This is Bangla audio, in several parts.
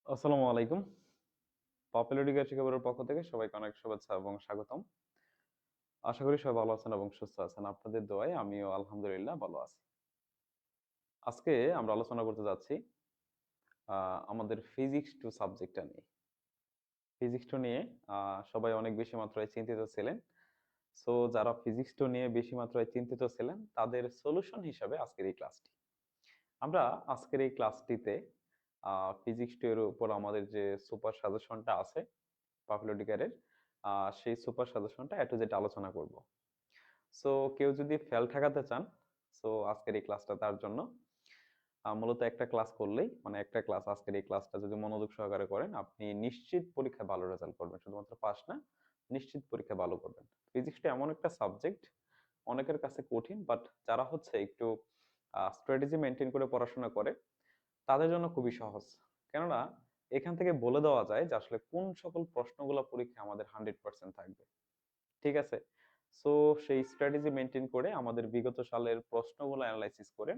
আসসালামু আলাইকুম। পপুলার এডুকেশন শিক্ষাবোর্ডের পক্ষ থেকে সবাইকে অনেক শুভেচ্ছা এবং স্বাগতম। আশা করি সবাই ভালো আছেন এবং সুস্থ আছেন। আপনাদের দোয়ায় আমিও আলহামদুলিল্লাহ ভালো আছি। আজকে আমরা আলোচনা করতে যাচ্ছি আমাদের ফিজিক্স 2 সাবজেক্টটা নিয়ে। ফিজিক্স 2 নিয়ে সবাই অনেক বেশি মাত্রায় চিন্তিত ছিলেন। সো যারা ফিজিক্স 2 নিয়ে বেশি মাত্রায় চিন্তিত ছিলেন তাদের সলিউশন হিসাবে আজকের এই ক্লাসটি। আমরা আজকের এই ক্লাসটিতে ফিজিক্স 2 এর উপর আমাদের যে সুপার সাজেশনটা আছে পপুলার এডুকেশনের সেই সুপার সাজেশনটা এ টু জেড আলোচনা করব। সো কেউ যদি ফেল ঠেকাতে চান, সো আজকের এই ক্লাসটা তার জন্য। মূলত একটা ক্লাস করলেই মানে একটা ক্লাস আজকের এই ক্লাসটা যদি মনোযোগ সহকারে করেন আপনি নিশ্চিত পরীক্ষায় ভালো রেজাল্ট করবেন। শুধুমাত্র পাস না, নিশ্চিত পরীক্ষায় ভালো করবেন। ফিজিক্সটা এমন একটা সাবজেক্ট অনেকের কাছে কঠিন, বাট যারা হচ্ছে একটু স্ট্র্যাটেজি মেনটেন করে পড়াশোনা করে তাদের জন্য খুবই সহজ। কেননা এখান থেকে বলে দেওয়া যায় যে আসলে কোন সকল প্রশ্নগুলো পরীক্ষায় আমাদের 100% থাকবে। ঠিক আছে? সো সেই স্ট্র্যাটেজি মেনটেন করে আমাদের বিগত সালের প্রশ্নগুলো এনালাইসিস করে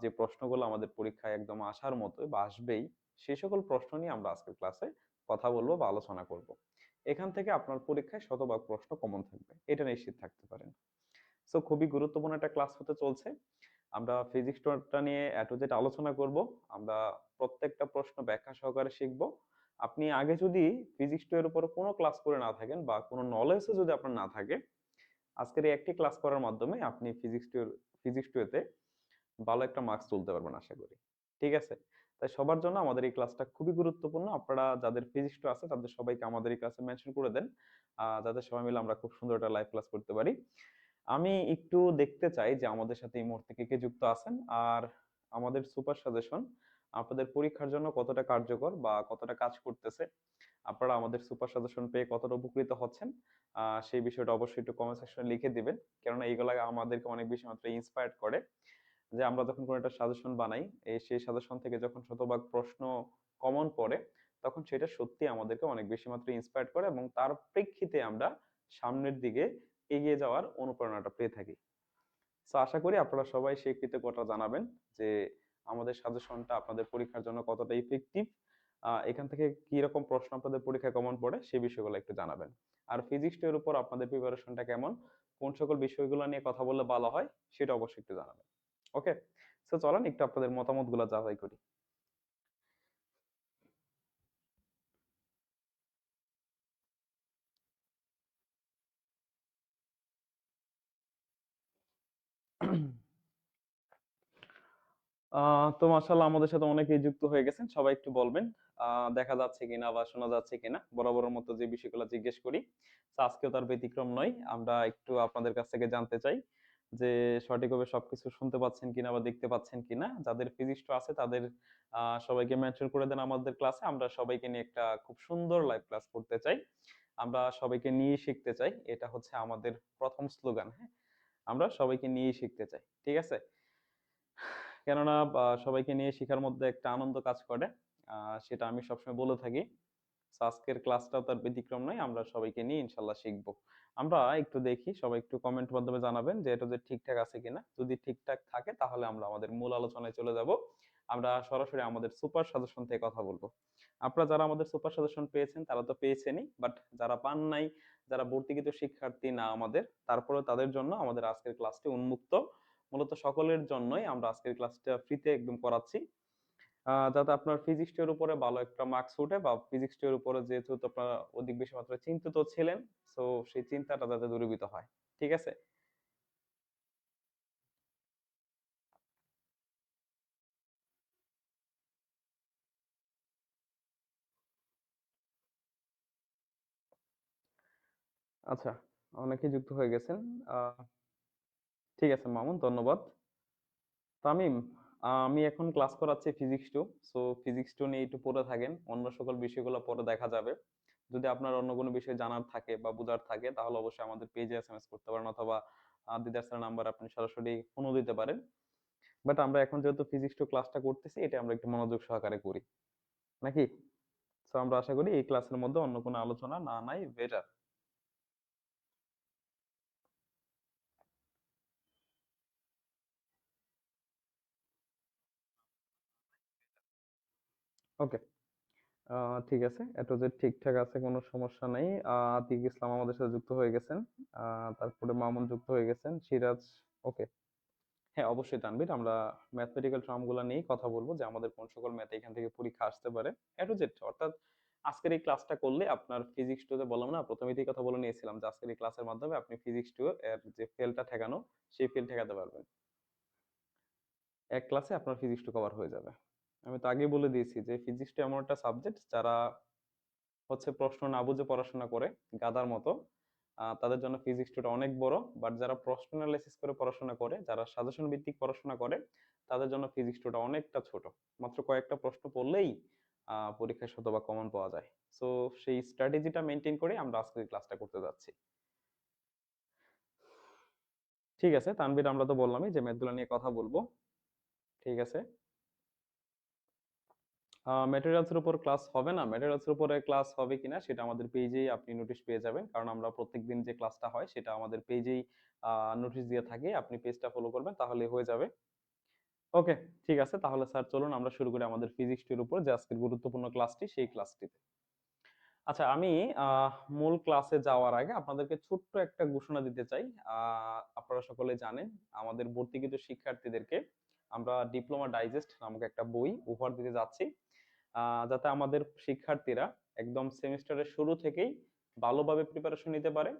যে প্রশ্নগুলো আমাদের পরীক্ষায় একদম আসার মতো বা আসবেই, সেই সকল প্রশ্ন নিয়ে আমরা আজকের ক্লাসে কথা বলবো বা আলোচনা করব। এখান থেকে আপনার পরীক্ষায় শতভাগ প্রশ্ন কমন থাকবে, এটা নিশ্চিত থাকতে পারেন। সো খুবই গুরুত্বপূর্ণ একটা ক্লাস হতে চলছে। আমরা ফিজিক্স টা নিয়ে এ টু জেড আলোচনা করব। আমরা প্রত্যেকটা প্রশ্ন ব্যাখ্যা সহকারে শিখব। আপনি আগে যদি ফিজিক্স 2 এর উপর কোনো ক্লাস করে না থাকেন বা কোনো নলেজও যদি আপনার না থাকে, আজকের এই একটি ক্লাস করার মাধ্যমে আপনি ফিজিক্স 2 তে ভালো একটা মার্কস তুলতে পারবেন আশা করি। ঠিক আছে? তাই সবার জন্য আমাদের এই ক্লাসটা খুবই গুরুত্বপূর্ণ। আপনারা যাদের ফিজিক্স 2 আছে তাদের সবাইকে আমাদের এই ক্লাসে মেনশন করে দেন। যাতে সবাই মিলে আমরা খুব সুন্দর একটা লাইভ ক্লাস করতে পারি। আমি একটু দেখতে চাই যে আমাদের সাথে এই মুহূর্তে কে জুক্ত আছেন, আর আমাদের সুপার সাজেশন আপনাদের পরীক্ষার জন্য কতটা কার্যকর বা কতটা কাজ করতেছে, আপনারা আমাদের সুপার সাজেশন পেয়ে কতটা উপকৃত হচ্ছেন, সেই বিষয়টা অবশ্যই একটু কমেন্ট সেকশনে লিখে দিবেন। কেননা এইগুলা আমাদেরকে অনেক বেশি মাত্রায় ইন্সপায়ার্ড করে যে আমরা যখন কোনো একটা সাজেশন বানাই, সেই সাজেশন থেকে যখন শতভাগ প্রশ্ন কমন পড়ে, তখন সেটা সত্যি আমাদেরকে অনেক বেশি মাত্রায় ইন্সপায়ার্ড করে এবং তার প্রেক্ষিতে আমরা সামনের দিকে এগিয়ে যাওয়ার অনুপ্রেরণাটা পেয়ে থাকি। সো আশা করি আপনারা সবাই সেই কৃতজ্ঞতা জানাবেন যে আমাদের সাজেশনটা আপনাদের পরীক্ষার জন্য কতটা ইফেক্টিভ। এখান থেকে কি রকম প্রশ্ন আপনাদের পরীক্ষায় কমন পড়ে সেই বিষয়গুলো একটু জানাবেন। আর ফিজিক্স এর উপর আপনাদের প্রিপারেশনটা কেমন, কোন সকল বিষয়গুলো নিয়ে কথা বললে ভালো হয় সেটা অবশ্যই একটু জানাবেন। ওকে? সো চলেন একটু আপনাদের মতামতগুলো যাচাই করি। তো মাশাআল্লাহ আমাদের সাথে অনেকেই যুক্ত হয়ে গেছেন। সবাই একটু বলবেন দেখা যাচ্ছে কিনা বা শোনা যাচ্ছে কিনা। বরাবরের মতো যে বিষয়গুলো জিজ্ঞেস করি। তো আজকেও তার ব্যতিক্রম নয়। আমরা একটু আপনাদের কাছ থেকে জানতে চাই যে সঠিকভাবে সবকিছু শুনতে পাচ্ছেন কিনা বা দেখতে পাচ্ছেন কিনা। যাদের ফিজিক্স আছে তাদের সবাইকে মেনশন করে দেন আমাদের ক্লাসে। আমরা সবাইকে নিয়ে একটা খুব সুন্দর লাইভ ক্লাস করতে চাই। আমরা সবাইকে নিয়ে শিখতে চাই। এটা হচ্ছে আমাদের প্রথম স্লোগান, হ্যাঁ? আমরা সবাইকে নিয়েই শিখতে চাই। ঠিক আছে? কেননা সবাইকে নিয়ে শিখার মধ্যে একটা আনন্দ কাজ করে। সেটা আমি সবসময় বলে থাকি। সো আজকের ক্লাসটাও তার ব্যতিক্রম নয়। আমরা সবাইকে নিয়ে ইনশাআল্লাহ শিখব। আমরা একটু দেখি, সবাই একটু কমেন্ট মাধ্যমে জানাবেন যে এটা যে ঠিকঠাক আছে কিনা। যদি ঠিকঠাক থাকে তাহলে আমরা আমাদের মূল আলোচনায় চলে যাব। আমরা সরাসরি আমাদের সুপার সাজেশন থেকে কথা বলবো। আপনারা যারা আমাদের সুপার সাজেশন পেয়েছেন তারা তো পেয়েছেনই, বাট যারা পান নাই, যারা ভর্তিকৃত শিক্ষার্থী না আমাদের, তারপরেও তাদের জন্য আমাদের আজকের ক্লাসটি উন্মুক্ত। মূলত সকলের জন্যই আমরা আজকের ক্লাসটা ফ্রিতে একদম করাচ্ছি। যাতে আপনার ফিজিক্স এর উপরে ভালো একটা মার্কস উঠে বা ফিজিক্স এর উপরে যেহেতু আপনারা অধিক বেশি মাত্রায় চিন্তিত ছিলেন, সো সেই চিন্তাটা যাতে দূরীভূত হয়। ঠিক আছে? আচ্ছা, অনেকেই যুক্ত হয়ে গেছেন। আহ ঠিক আছে মামুন, ধন্যবাদ। তামিম, আমি এখন ক্লাস করাচ্ছি ফিজিক্স 2। সো ফিজিক্স 2 নিয়ে একটু পড়ে থাকেন, অন্য সকল বিষয়গুলো পরে দেখা যাবে। যদি আপনার অন্য কোনো বিষয় জানার থাকে বা বোঝার থাকে তাহলে অবশ্যই আমাদের পেজে এসএমএস করতে পারেন, অথবা দিদার স্যারের নাম্বার আপনি সরাসরি ফোনও দিতে পারেন। বাট আমরা এখন যেহেতু ফিজিক্স 2 ক্লাসটা করতেছি, এটা আমরা একটু মনোযোগ সহকারে করি, নাকি? সো আমরা আশা করি এই ক্লাসের মধ্যে অন্য কোনো আলোচনা না নাই বেটার। ওকে, ঠিক আছে, এত যে ঠিকঠাক আছে, কোনো সমস্যা নেই। আতিক ইসলাম আমাদের সাথে যুক্ত হয়ে গেছেন। তারপরে মামুন যুক্ত হয়ে গেছেন, সিরাজ। ওকে। হ্যাঁ, অবশ্যই তানভীর, আমরা ম্যাথমেটিক্যাল টার্মগুলো নিয়েই কথা বলবো, যে আমাদের কোন সকল ম্যাথ এখান থেকে পরীক্ষা আসতে পারে, এ টু জেড। অর্থাৎ আজকের এই ক্লাসটা করলে আপনার ফিজিক্স টু তে, বললাম না প্রথমেই কথা বলে নিয়েছিলাম, যে আজকের এই ক্লাসের মাধ্যমে আপনি ফিজিক্স টু এর যে ফেলটা ঠেকানো, সেই ফেল ঠেকাতে পারবেন। এক ক্লাসে আপনার ফিজিক্স টু কভার হয়ে যাবে। আমি তো আগেই বলে দিয়েছি যে ফিজিক্স টু এমন একটা সাবজেক্ট, যারা হচ্ছে প্রশ্ন না বুঝে পড়াশোনা করে গাধার মতো, তাদের জন্য ফিজিক্স টুটা অনেক বড়। বাট যারা প্রশ্ন অ্যানালাইসিস করে পড়াশোনা করে, যারা সাজেশন ভিত্তিক পড়াশোনা করে, তাদের জন্য ফিজিক্স টুটা অনেকটা ছোট। মাত্র কয়েকটা প্রশ্ন পড়লেই পরীক্ষায় শতভাগ কমন পাওয়া যায়। সো সেই স্ট্র্যাটেজিটা মেনটেন করে আমরা আজকের ক্লাসটা করতে যাচ্ছি। ঠিক আছে তানভীর, আমরা তো বললামই যে ম্যাথগুলো নিয়ে কথা বলবো। ঠিক আছে, ম্যাটেরিয়ালস এর উপর ক্লাস হবে না, ম্যাটেরিয়ালস এর উপরে ক্লাস হবে কিনা সেটা আমাদের পেজেই আপনি নোটিশ পেয়ে যাবেন, কারণ আমরা প্রত্যেকদিন যে ক্লাসটা হয় সেটা আমাদের পেজেই নোটিশ দিয়ে থাকে। আপনি পেজটা ফলো করবেন, তাহলে হয়ে যাবে। ওকে, ঠিক আছে, তাহলে স্যার চলুন আমরা শুরু করি আমাদের ফিজিক্স এর উপর, যে আজকের গুরুত্বপূর্ণ ক্লাসটি, সেই ক্লাসটিতে। আচ্ছা, আমি মূল ক্লাসে যাওয়ার আগে আপনাদেরকে ছোট্ট একটা ঘোষণা দিতে চাই। আপনারা সকলে জানেন, আমাদের ভর্তিকৃত শিক্ষার্থীদেরকে আমরা ডিপ্লোমা ডাইজেস্ট নামক একটা বই উপহার দিতে যাচ্ছি, যাতে আমাদের শিক্ষার্থীরা একদম সেমিস্টারের শুরু থেকেই ভালোভাবে প্রিপারেশন নিতে পারে।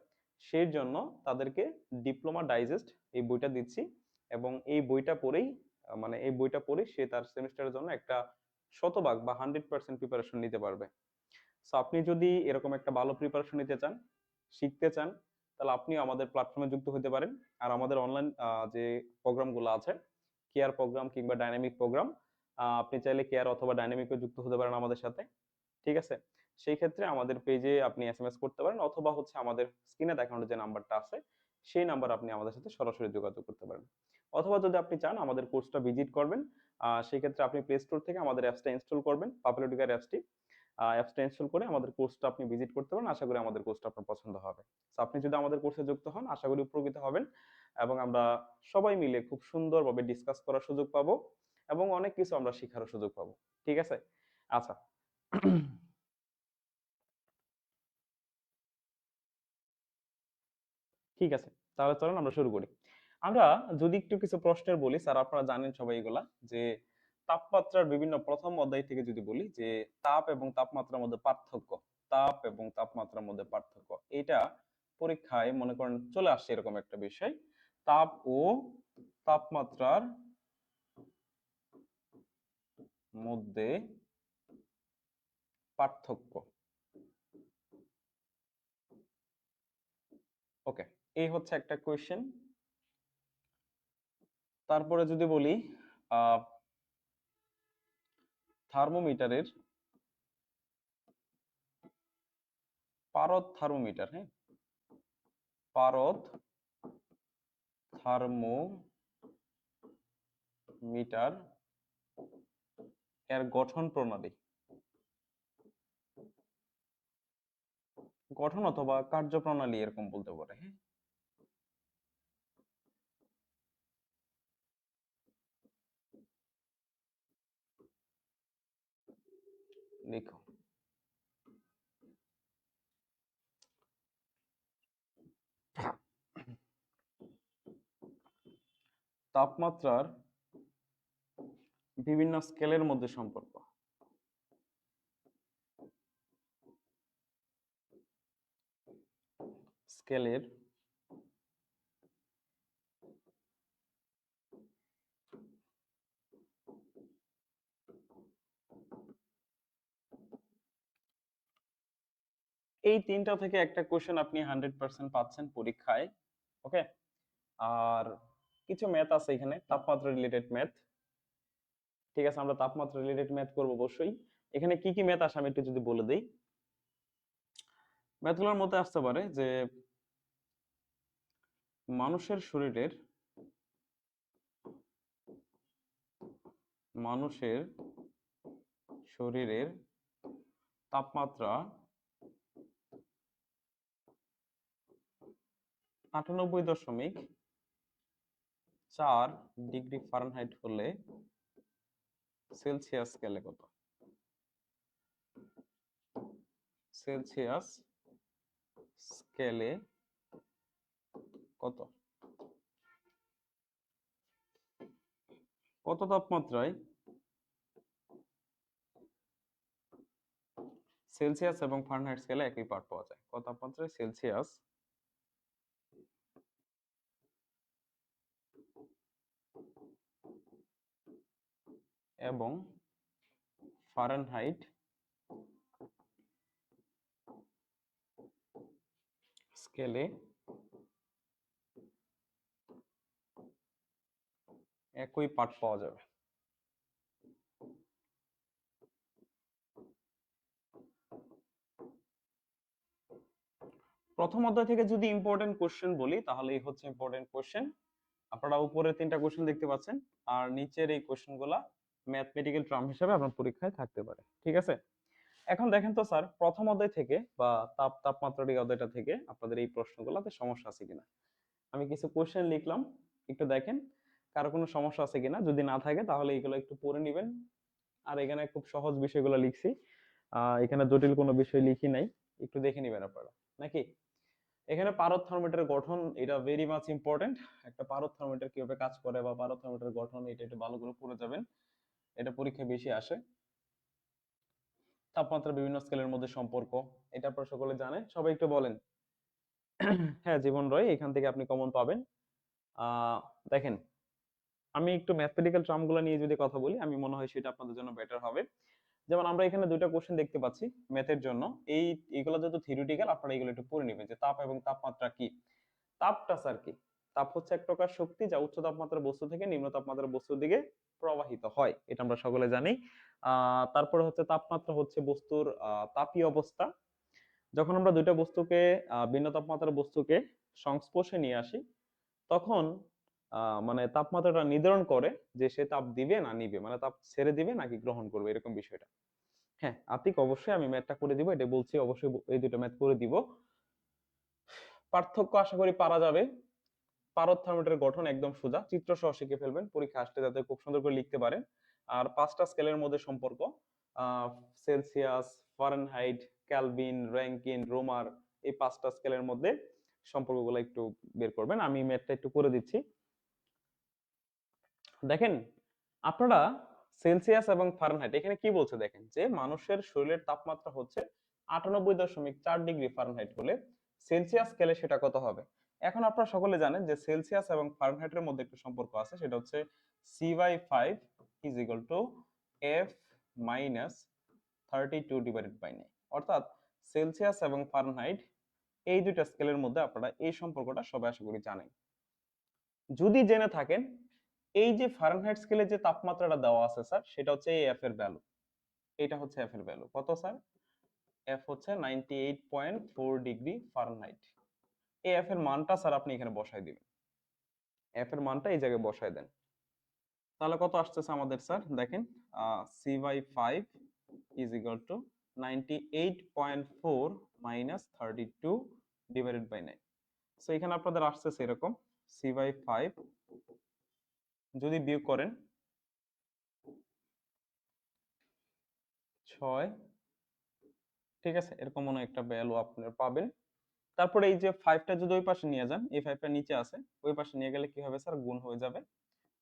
সেই জন্য তাদেরকে ডিপ্লোমা ডাইজেস্ট এই বইটা দিচ্ছি, এবং এই বইটা পড়েই, মানে এই বইটা পড়ে সে তার সেমিস্টারের জন্য একটা শতভাগ বা 100% প্রিপারেশন নিতে পারবে। সো আপনি যদি এরকম একটা ভালো প্রিপারেশন নিতে চান, শিখতে চান, তাহলে আপনিও আমাদের প্ল্যাটফর্মে যুক্ত হতে পারেন। আর আমাদের অনলাইন যে প্রোগ্রামগুলো আছে, কেয়ার প্রোগ্রাম কিংবা ডাইনামিক প্রোগ্রাম, আপনি চাইলে কেয়ার অথবা ডাইনামিকও যুক্ত হতে পারেন আমাদের সাথে। ঠিক আছে, সেই ক্ষেত্রে আমাদের পেজে আপনি এসএমএস করতে পারেন, অথবা হচ্ছে আমাদের স্ক্রিনে দেখানোর যে নাম্বারটা আছে, সেই নাম্বার আপনি আমাদের সাথে সরাসরি যোগাযোগ করতে পারেন। অথবা যদি আপনি চান আমাদের কোর্সটা ভিজিট করবেন, সেই ক্ষেত্রে আপনি প্লে স্টোর থেকে আমাদের অ্যাপসটা ইনস্টল করবেন, পপুলারিটিকার অ্যাপসটি। অ্যাপসটা ইনস্টল করে আমাদের কোর্সটা আপনি ভিজিট করতে পারেন। আশা করি আমাদের কোর্সটা আপনার পছন্দ হবে। তো আপনি যদি আমাদের কোর্সে যুক্ত হন, আশা করি উপকৃত হবেন, এবং আমরা সবাই মিলে খুব সুন্দরভাবে ডিসকাস করার সুযোগ পাবো, এবং অনেক কিছু আমরা শেখারও সুযোগ পাবো। ঠিক আছে? আচ্ছা, ঠিক আছে, তাহলে চলুন আমরা শুরু করি। আমরা যদি একটু কিছু প্রশ্নের বলি, স্যার আপনারা জানেন সবাই এগুলা, যে তাপমাত্রার বিভিন্ন প্রথম অধ্যায় থেকে যদি বলি, যে তাপ এবং তাপমাত্রার মধ্যে পার্থক্য, তাপ এবং তাপমাত্রার মধ্যে পার্থক্য, এটা পরীক্ষায় মনে করেন চলে আসছে এরকম একটা বিষয়, তাপ ও তাপমাত্রার মধ্যে পার্থক্য। ওকে, এই হচ্ছে একটা কোয়েশ্চেন। তারপরে যদি বলি, আহ থার্মোমিটারের, পারদ থার্মোমিটার, হ্যাঁ, পারদ থার্মোমিটার এর গঠন প্রণালী, গঠন অথবা কার্যপ্রণালী এরকম বলতে পারে, হ্যাঁ। লিখো। তাপমাত্রার বিভিন্ন স্কেলের মধ্যে সম্পর্ক, স্কেলের এই তিনটা থেকে একটা কোশ্চেন আপনি 100% পাচ্ছেন পরীক্ষায়। ওকে, আর কিছু ম্যাথ আছে এখানে, তাপমাত্রা রিলেটেড ম্যাথ। ঠিক আছে, আমরা তাপমাত্রা রিলেটেড ম্যাথ করব অবশ্যই। এখানে কি কি ম্যাথ আসে আমি একটু যদি বলে দেই। ম্যাথগুলোর মধ্যে আসতে পারে যে মানুষের শরীরের, মানুষের শরীরের তাপমাত্রা 98.4 ডিগ্রি ফারেনহাইট হলে সেলসিয়াস স্কেলে কত। সেলসিয়াস স্কেলে কত কত তাপমাত্রায় সেলসিয়াস এবং ফারেনহাইট স্কেলে একই পার্ট পাওয়া যায়? কত তাপমাত্রায় সেলসিয়াস এবং ফারেনহাইট স্কেলে একই পার্ট পাওয়া যাবে? প্রথম অধ্যায় থেকে যদি ইম্পর্টেন্ট কোশ্চেন বলি তাহলে এই হচ্ছে ইম্পর্টেন্ট কোশ্চেন। আপনারা উপরে 3টা কোশ্চেন দেখতে পাচ্ছেন আর নিচের এই কোশ্চেনগুলা ম্যাথমেটিক্যাল টার্ম হিসেবে আপনার পরীক্ষায় থাকতে পারে, ঠিক আছে? এখন দেখেন তো স্যার, প্রথম অধ্যায় থেকে বা তাপমাত্রার এই অধ্যায়টা থেকে আপনাদের এই প্রশ্নগুলোতে সমস্যা আছে কিনা। আমি কিছু কোশ্চেন লিখলাম, একটু দেখেন কারো কোনো সমস্যা আছে কিনা। যদি না থাকে তাহলে এইগুলো একটু পড়ে নেবেন। আর এখানে খুব সহজ বিষয়গুলো লিখছি, এখানে জটিল কোনো বিষয় লিখি নাই, একটু দেখে নেবেন আপনারা নাকি। এখানে পারদ থার্মোমিটারের গঠন, এটা ভেরি মাচ ইম্পর্টেন্ট। একটা পারদ থার্মোমিটার কিভাবে কাজ করে বা পারদ থার্মোমিটারের গঠন, এটা একটু ভালো করে পড়ে যাবেন, এটা পরীক্ষায় বেশি আসে। তাপমাত্রা বিভিন্ন স্কেলের মধ্যে সম্পর্ক, এটা আপনারা সকলে জানেন, সবাই একটু বলেন। হ্যাঁ জীবন রয়, এখান থেকে আপনি কমন পাবেন। দেখেন আমি একটু ম্যাথমেটিক্যাল টার্মগুলো নিয়ে যদি কথা বলি, আমি মনে হয় সেটা আপনাদের জন্য বেটার হবে। যেমন আমরা এখানে দুইটা কোশ্চেন দেখতে পাচ্ছি ম্যাথের জন্য। এইগুলো যেহেতু থিওরিটিক্যাল, আপনারা এগুলো একটু পড়ে নেবেন যে তাপ এবং তাপমাত্রা কি। তাপটা স্যার কি? তাপ হচ্ছে এক প্রকার শক্তি যা উচ্চ তাপমাত্রার বস্তু থেকে নিম্ন তাপমাত্রার বস্তুর দিকে প্রবাহিত হয়, এটা আমরা সকলে জানি। তারপরে হচ্ছে তাপমাত্রা হচ্ছে বস্তুর তাপীয় অবস্থা। যখন আমরা দুইটা বস্তুকে ভিন্ন তাপমাত্রার বস্তুকে সংস্পর্শে নিয়ে আসি, তখন মানে তাপমাত্রাটা নির্ধারণ করে যে সে তাপ দিবে না নিবে, মানে তাপ ছেড়ে দিবে নাকি গ্রহণ করবে, এরকম বিষয়টা। হ্যাঁ আতিক, অবশ্যই আমি ম্যাথটা করে দিব, এটা বলছি, অবশ্যই এই দুটো ম্যাথ করে দিব। পার্থক্য আশা করি পারা যাবে। পারদ থার্মোমিটারের গঠন একদম সোজা, চিত্র সহ শিখে ফেলবেন, পরীক্ষা আসলে যাতে খুব সুন্দর করে লিখতে পারেন। আর 5টা স্কেলের মধ্যে সম্পর্ক, সেলসিয়াস, ফারেনহাইট, কেলভিন, র‍্যাঙ্কিন, রোমার, এই 5টা স্কেলের মধ্যে সম্পর্কগুলো একটু বের করবেন। আমি ম্যাথটা একটু করে দিচ্ছি। দেখেন আপনারা সেলসিয়াস এবং ফারেনহাইট এখানে কি বলছে দেখেন, যে মানুষের শরীরের তাপমাত্রা হচ্ছে 98.4 ডিগ্রি ফারেনহাইট হলে সেলসিয়াস স্কেলে সেটা কত হবে। এখন আপনারা সকলে জানেন যে সেলসিয়াস এবং ফারেনহাইটের মধ্যে একটা সম্পর্ক আছে, সেটা হচ্ছে C/5 is equal to F minus 32 divided by 9। অর্থাৎ সেলসিয়াস এবং ফারেনহাইট এই দুইটা স্কেলের মধ্যে আপনারা এই সম্পর্কটা সবাই আশা করি জানেন। যদি জেনে থাকেন, এই যে ফারেনহাইট স্কেলে যে তাপমাত্রাটা দেওয়া আছে স্যার, সেটা হচ্ছে এই এফ এর ভ্যালু। এটা হচ্ছে এফ এর ভ্যালু কত স্যার? এফ হচ্ছে 98.4 ডিগ্রি ফারেনহাইট। এই এফ এর মানটা স্যার আপনি এখানে বসাই দিবেন, এফ এর মানটা এই জায়গায় বসাই দেন। তাহলে কত আসতেছে আমাদের স্যার দেখেন, C/5 is equal to 98.4 minus 32 divided by 9। So এখানে আপনাদের আসতেছে এরকম, C/5 যদি বিয়োগ করেন 6, ঠিক আছে, এরকম মনে একটা ভ্যালু আপনারা পাবেন। তারপরে এই যে 5টা যদি ওই পাশে নিয়ে যান, এই 5টা নিচে আছে, ওই পাশে নিয়ে গেলে কি হবে স্যার? গুণ হয়ে যাবে।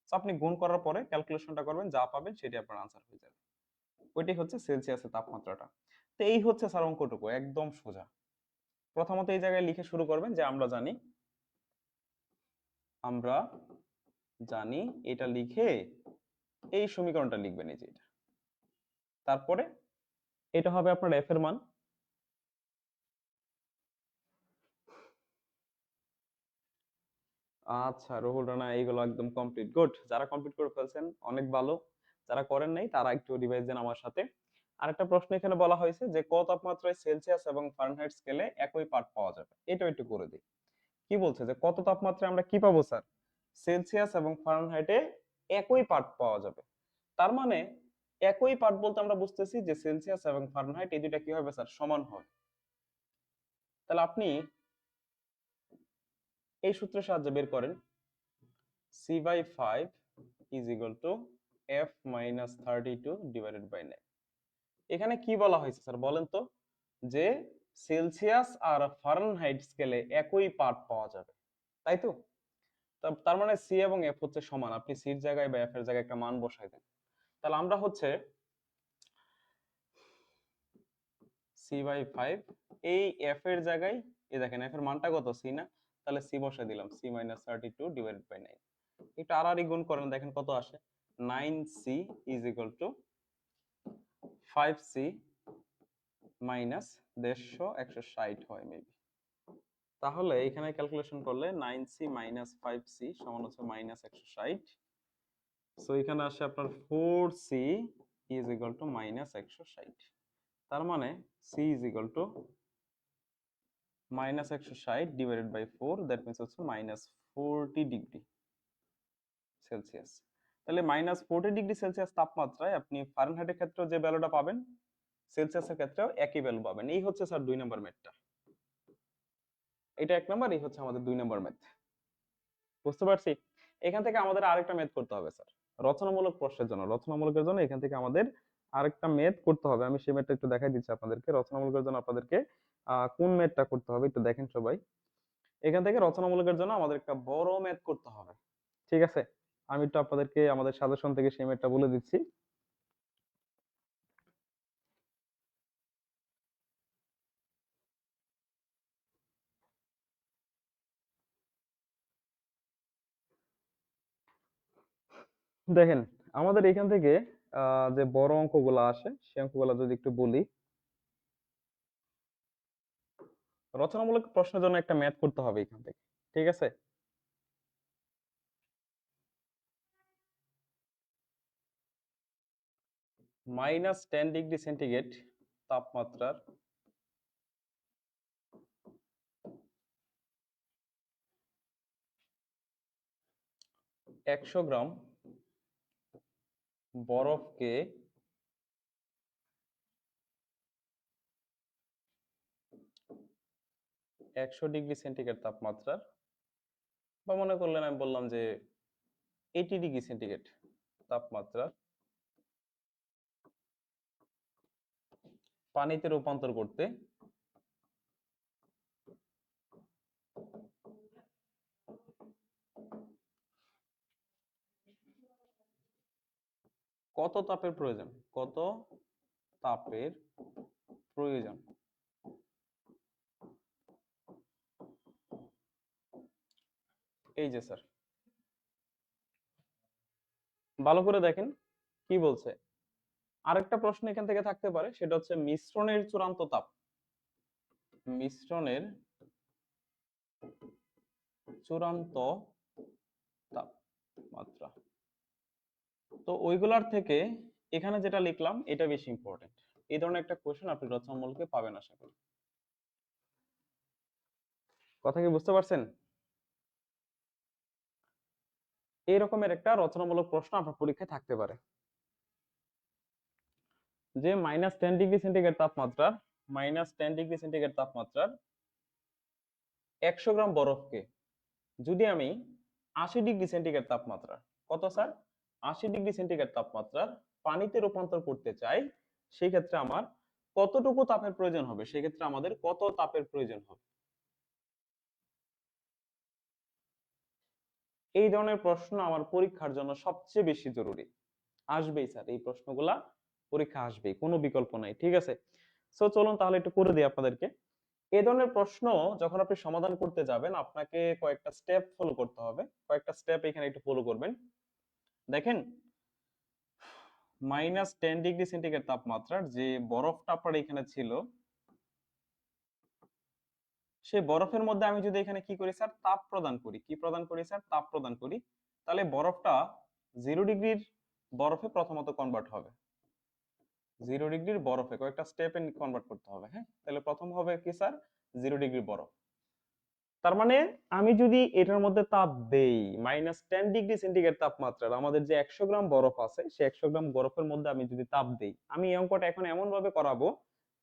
তো আপনি গুণ করার পরে ক্যালকুলেশনটা করবেন, যা পাবেন সেটাই আপনার আনসার হয়ে যাবে। ওইটাই হচ্ছে সেলসিয়াসের তাপমাত্রাটা। তো এই হচ্ছে স্যার অঙ্কটুকু, একদম সোজা। প্রথমত এই জায়গায় লিখে শুরু করবেন যে আমরা জানি, এটা লিখে এই সমীকরণটা লিখবেন, এই যে এটা। তারপরে এটা হবে আপনার এফ এর মান। আচ্ছা রুহুল রানা, এইগুলো একদম কমপ্লিট, গুড। যারা কমপ্লিট করে ফেলছেন অনেক ভালো, যারা করেন নাই তারা একটু রিভাইজ দেন আমার সাথে। আরেকটা প্রশ্ন এখানে বলা হয়েছে যে কত তাপমাত্রায় সেলসিয়াস এবং ফারেনহাইট স্কেলে একই পার্ট পাওয়া যাবে, এটাও একটু করে দিই। কি বলছে যে কত তাপমাত্রায় আমরা কি পাবো স্যার? সেলসিয়াস এবং ফারেনহাইটে একই পার্ট পাওয়া যাবে। তার মানে একই পার্ট বলতে আমরা বুঝতেছি যে সেলসিয়াস এবং ফারেনহাইট এই দুইটা কি হবে স্যার? সমান হবে। তাহলে আপনি এই সূত্রের সাহায্যে বের করেন, C/5 is equal to F minus 32 divided by 9। এখানে কি বলা হয়েছে স্যার বলেন তো? যে সেলসিয়াস আর ফারেনহাইট স্কেলে একই পার্ট পাওয়া যাবে, তাই তো? তার মানে সি এবং এফ হচ্ছে সমান, আপনি সির জায়গায় বা এফ এর জায়গায় একটা মান বসাই দেন। তাহলে আমরা হচ্ছে c/5 এই f এর জায়গায়, এই দেখেন f এর মানটা কত, c না, তাহলে c বসাই দিলাম, c - 32 ডিভাইডেড বাই 9। একটু আড়াআড়ি গুণ করেন, দেখেন কত আসে, 9c is equal two 5c minus 150 160 হয় মেবি। তাহলে এখানে ক্যালকুলেশন করলে 9c - 5c সমান হচ্ছে -160। সো এখানে আসে আপনার 4c ইজ ইকুয়াল টু -160। তার মানে c is equal to -160 divided by 4, that means হচ্ছে -40 ডিগ্রি সেলসিয়াস। তাহলে -40 ডিগ্রি সেলসিয়াস তাপমাত্রায় আপনি ফারেনহাইটের ক্ষেত্রে যে ভ্যালুটা পাবেন, সেলসিয়াসের ক্ষেত্রেও একই ভ্যালু পাবেন। এই হচ্ছে স্যার 2 নম্বর ম্যাথটা। এটা 1 নম্বর, এই হচ্ছে আমাদের 2 নম্বর ম্যাথ। বুঝতে পারছি? এখান থেকে আমাদের আরেকটা ম্যাথ করতে হবে স্যার, রচনামূলক প্রশ্নের জন্য। রচনামূলকের জন্য এখান থেকে আমাদের আরেকটা ম্যাথ করতে হবে। আমি সেই ম্যাথটা একটু দেখাই দিচ্ছি আপনাদেরকে। রচনামূলকের জন্য আপনাদেরকে কোন ম্যাথটা করতে হবে একটু দেখেন সবাই। এখান থেকে রচনামূলকের জন্য আমাদের একটা বড় ম্যাথ করতে হবে, ঠিক আছে? আমি একটু আপনাদেরকে আমাদের সাজেশন থেকে সেই ম্যাথটা বলে দিচ্ছি। দেখেন, আমাদের এখান থেকে যে বড় অঙ্কগুলো আসে সেই অঙ্কগুলো যদি একটু বলি। রচনামূলক প্রশ্নের জন্য একটা ম্যাথ করতে হবে এখান থেকে, ঠিক আছে? -10 ডিগ্রি সেন্টিগ্রেড তাপমাত্রার 100 গ্রাম বরফকে 100 ডিগ্রি সেন্টিগ্রেড তাপমাত্রার, বা মনে করলেন আমি বললাম যে 80 ডিগ্রি সেন্টিগ্রেড তাপমাত্রার পানিতে রূপান্তর করতে কত তাপের প্রয়োজন, কত তাপের প্রয়োজন? এই যে স্যার, ভালো করে দেখেন কি বলছে। আরেকটা প্রশ্ন এখান থেকে থাকতে পারে, সেটা হচ্ছে মিশ্রণের চূড়ান্ত তাপ। মিশ্রণের চূড়ান্ত তাপমাত্রা। তো ওইগুলার থেকে এখানে যেটা লিখলাম এটা বেশি ইম্পর্টেন্ট। এই ধরনের একটা কোশ্চেন আপনি রচনামূলকে পাবেন আশা করি। কথা কি বুঝতে পারছেন? এই রকমের একটা রচনামূলক প্রশ্ন আপনার পরীক্ষায় থাকতে পারে, যে -10 ডিগ্রি সেন্টিগ্রেড তাপমাত্রার, -10 ডিগ্রি সেন্টিগ্রেড তাপমাত্রার 100 গ্রাম বরফকে যদি আমি 80 ডিগ্রি সেন্টিগ্রেড তাপমাত্রা, কত স্যার, 80 ডিগ্রি সেন্টিগ্রেড তাপমাত্রার পানিতে রূপান্তর করতে চাই, সেই ক্ষেত্রে আমার কতটুকু তাপের প্রয়োজন হবে, সেই ক্ষেত্রে আমাদের কত তাপের প্রয়োজন হবে? এই ধরনের প্রশ্ন আমার পরীক্ষার জন্য সবচেয়ে বেশি জরুরি। আসবেই স্যার, এই প্রশ্নগুলা পরীক্ষা আসবেই, কোনো বিকল্প নাই, ঠিক আছে? সো চলুন তাহলে একটু করে দিই আপনাদেরকে। এই ধরনের প্রশ্ন যখন আপনি সমাধান করতে যাবেন, আপনাকে কয়েকটা স্টেপ ফলো করতে হবে। কয়েকটা স্টেপ এখানে একটু ফলো করবেন। দেখেন, -10 ডিগ্রি সেন্টিগ্রেড তাপমাত্রার যে বরফটা আপনার এখানে ছিল, সেই বরফের মধ্যে আমি যদি এখানে কি করি স্যার, তাপ প্রদান করি, কি প্রদান করি স্যার, তাপ প্রদান করি, তাহলে বরফটা 0 ডিগ্রির বরফে প্রথমত কনভার্ট হবে। 0 ডিগ্রির বরফে কয়েকটা স্টেপে কনভার্ট করতে হবে, হ্যাঁ? তাহলে প্রথম হবে কি স্যার, 0 ডিগ্রি বরফ। তার মানে আমি যদি এটার মধ্যে তাপ দেই -10 ডিগ্রি সেন্টিগ্রেড তাপমাত্রার, আমাদের যে 100 গ্রাম বরফ আছে সেই 100 গ্রাম বরফের মধ্যে আমি যদি তাপ দেই, আমি এই অঙ্কটা এখন এমন ভাবে করাবো,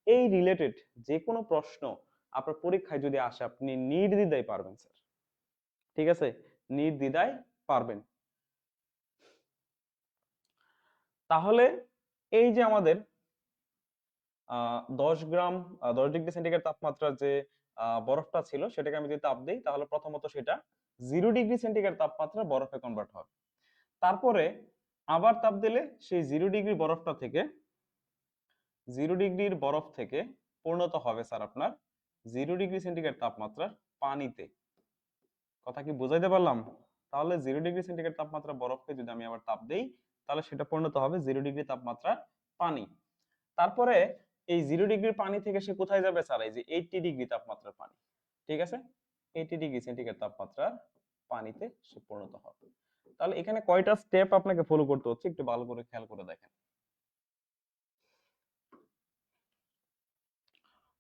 এই রিলেটেড যে কোনো প্রশ্ন আপনার পরীক্ষায় যদি আসে আপনি নির্দ্বিধায় পারবেন স্যার, ঠিক আছে? নির্দ্বিধায় পারবেন। তাহলে এই যে আমাদের 10 গ্রাম 10 ডিগ্রি সেন্টিগ্রেড তাপমাত্রার যে বরফটা ছিল সেটাকে আমি যদি তাপ দিই তাহলে প্রথমত সেটা 0 ডিগ্রি সেন্টিগ্রেড তাপমাত্রা বরফে কনভার্ট হবে। তারপরে আবার তাপ দিলে সেই 0 ডিগ্রি বরফটা থেকে 0 ডিগ্রির বরফ থেকে পরিণত হবে স্যার আপনার 0 ডিগ্রি সেন্টিগ্রেড তাপমাত্রার পানিতে। কথা কি বুঝাইতে পারলাম? তাহলে 0 ডিগ্রি সেন্টিগ্রেড তাপমাত্রা বরফকে যদি আমি আবার তাপ দেই তাহলে সেটা পরিণত হবে 0 ডিগ্রি তাপমাত্রার পানি। তারপরে এই 0 ডিগ্রির পানি থেকে সে কোথায় যাবে স্যার? এই যে 80 ডিগ্রি তাপমাত্রার পানি। ঠিক আছে, 80 ডিগ্রি সেন্টিগ্রেড তাপমাত্রার পানিতে সে পরিণত হবে। তাহলে এখানে কয়টা স্টেপ আপনাকে ফলো করতে হচ্ছে একটু ভালো করে খেয়াল করে দেখেন।